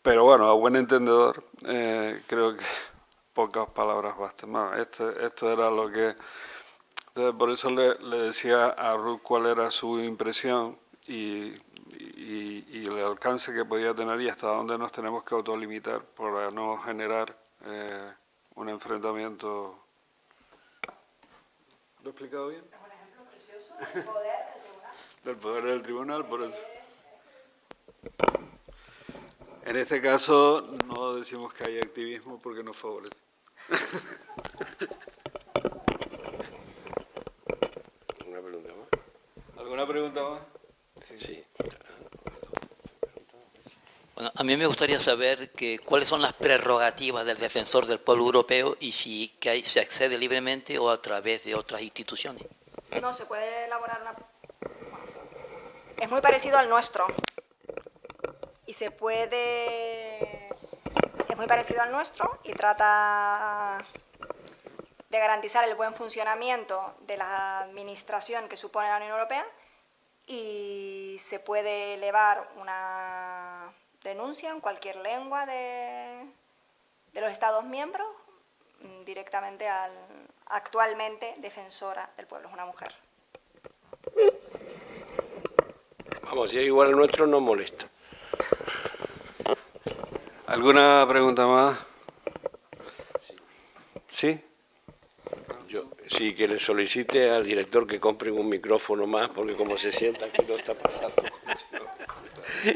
pero bueno, a buen entendedor, creo que pocas palabras bastan. No, esto era lo que... Entonces, por eso le decía a Ruth cuál era su impresión y el alcance que podía tener y hasta dónde nos tenemos que autolimitar para no generar un enfrentamiento. ¿Lo he explicado bien? Es un ejemplo precioso del poder del tribunal. Del poder del tribunal, por eso. En este caso no decimos que hay activismo porque nos favorece. ¿Alguna pregunta más? ¿Alguna pregunta más? Sí. Bueno, a mí me gustaría saber cuáles son las prerrogativas del defensor del pueblo europeo y si se accede libremente o a través de otras instituciones. No, se puede elaborar una... Es muy parecido al nuestro. Y se puede... Es muy parecido al nuestro y trata de garantizar el buen funcionamiento de la administración que supone la Unión Europea, y se puede elevar una denuncia en cualquier lengua de los Estados miembros directamente al actualmente defensora del pueblo, es una mujer. Vamos, si es igual al nuestro, no molesta. ¿Alguna pregunta más? ¿Sí? Sí, que le solicite al director que compren un micrófono más, porque como se sienta aquí no está pasando.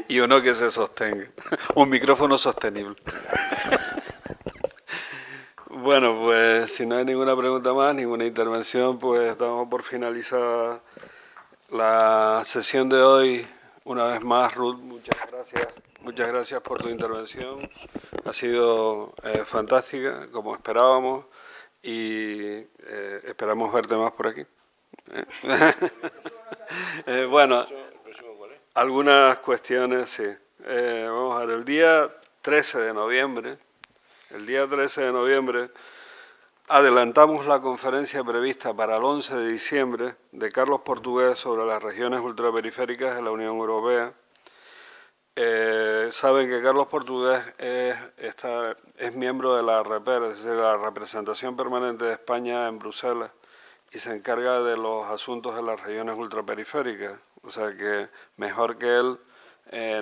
Y uno que se sostenga. Un micrófono sostenible. Bueno, pues si no hay ninguna pregunta más, ninguna intervención, pues damos por finalizada la sesión de hoy. Una vez más, Ruth, muchas gracias por tu intervención. Ha sido fantástica, como esperábamos, y esperamos verte más por aquí. Bueno, algunas cuestiones, sí. Vamos a ver, el día 13 de noviembre, adelantamos la conferencia prevista para el 11 de diciembre de Carlos Portugués sobre las regiones ultraperiféricas de la Unión Europea. Saben que Carlos Portugués es miembro de la REPER, es decir, la Representación Permanente de España en Bruselas, y se encarga de los asuntos de las regiones ultraperiféricas. O sea que mejor que él,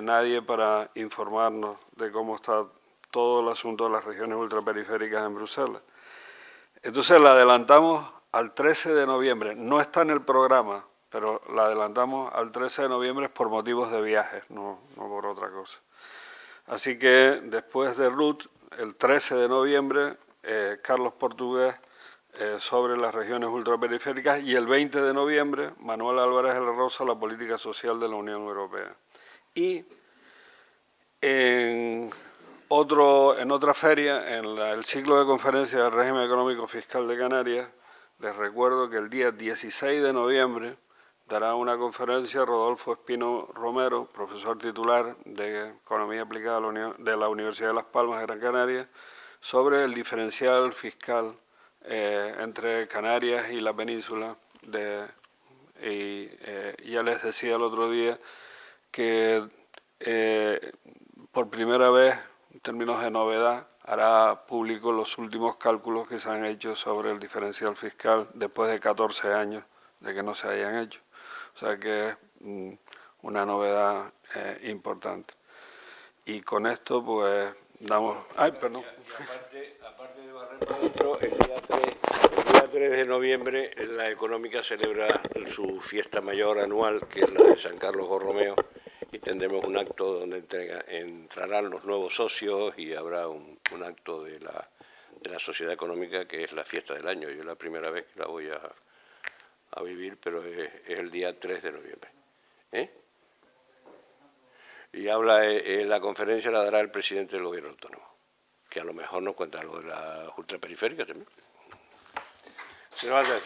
nadie para informarnos de cómo está todo el asunto de las regiones ultraperiféricas en Bruselas. Entonces la adelantamos al 13 de noviembre. No está en el programa, pero la adelantamos al 13 de noviembre por motivos de viajes, no por otra cosa. Así que después de Ruth, el 13 de noviembre, Carlos Portugués sobre las regiones ultraperiféricas, y el 20 de noviembre, Manuel Álvarez de la Rosa, la política social de la Unión Europea. Y en otra feria, en el ciclo de conferencias del régimen económico fiscal de Canarias, les recuerdo que el día 16 de noviembre dará una conferencia Rodolfo Espino Romero, profesor titular de Economía Aplicada de la Universidad de Las Palmas de Gran Canaria, sobre el diferencial fiscal entre Canarias y la península. Ya les decía el otro día que por primera vez, en términos de novedad, hará público los últimos cálculos que se han hecho sobre el diferencial fiscal después de 14 años de que no se hayan hecho. O sea que es una novedad importante. Y con esto, pues, damos... ¡Ay, perdón! Y aparte de Barranco, el día 3 de noviembre, la Económica celebra su fiesta mayor anual, que es la de San Carlos Borromeo, y tendremos un acto donde entrarán los nuevos socios y habrá un acto de la Sociedad Económica, que es la fiesta del año. Yo es la primera vez que la voy a vivir, pero es el día 3 de noviembre. Y la conferencia la dará el presidente del Gobierno Autónomo, que a lo mejor nos cuenta lo de la ultraperiférica también. Muchas gracias.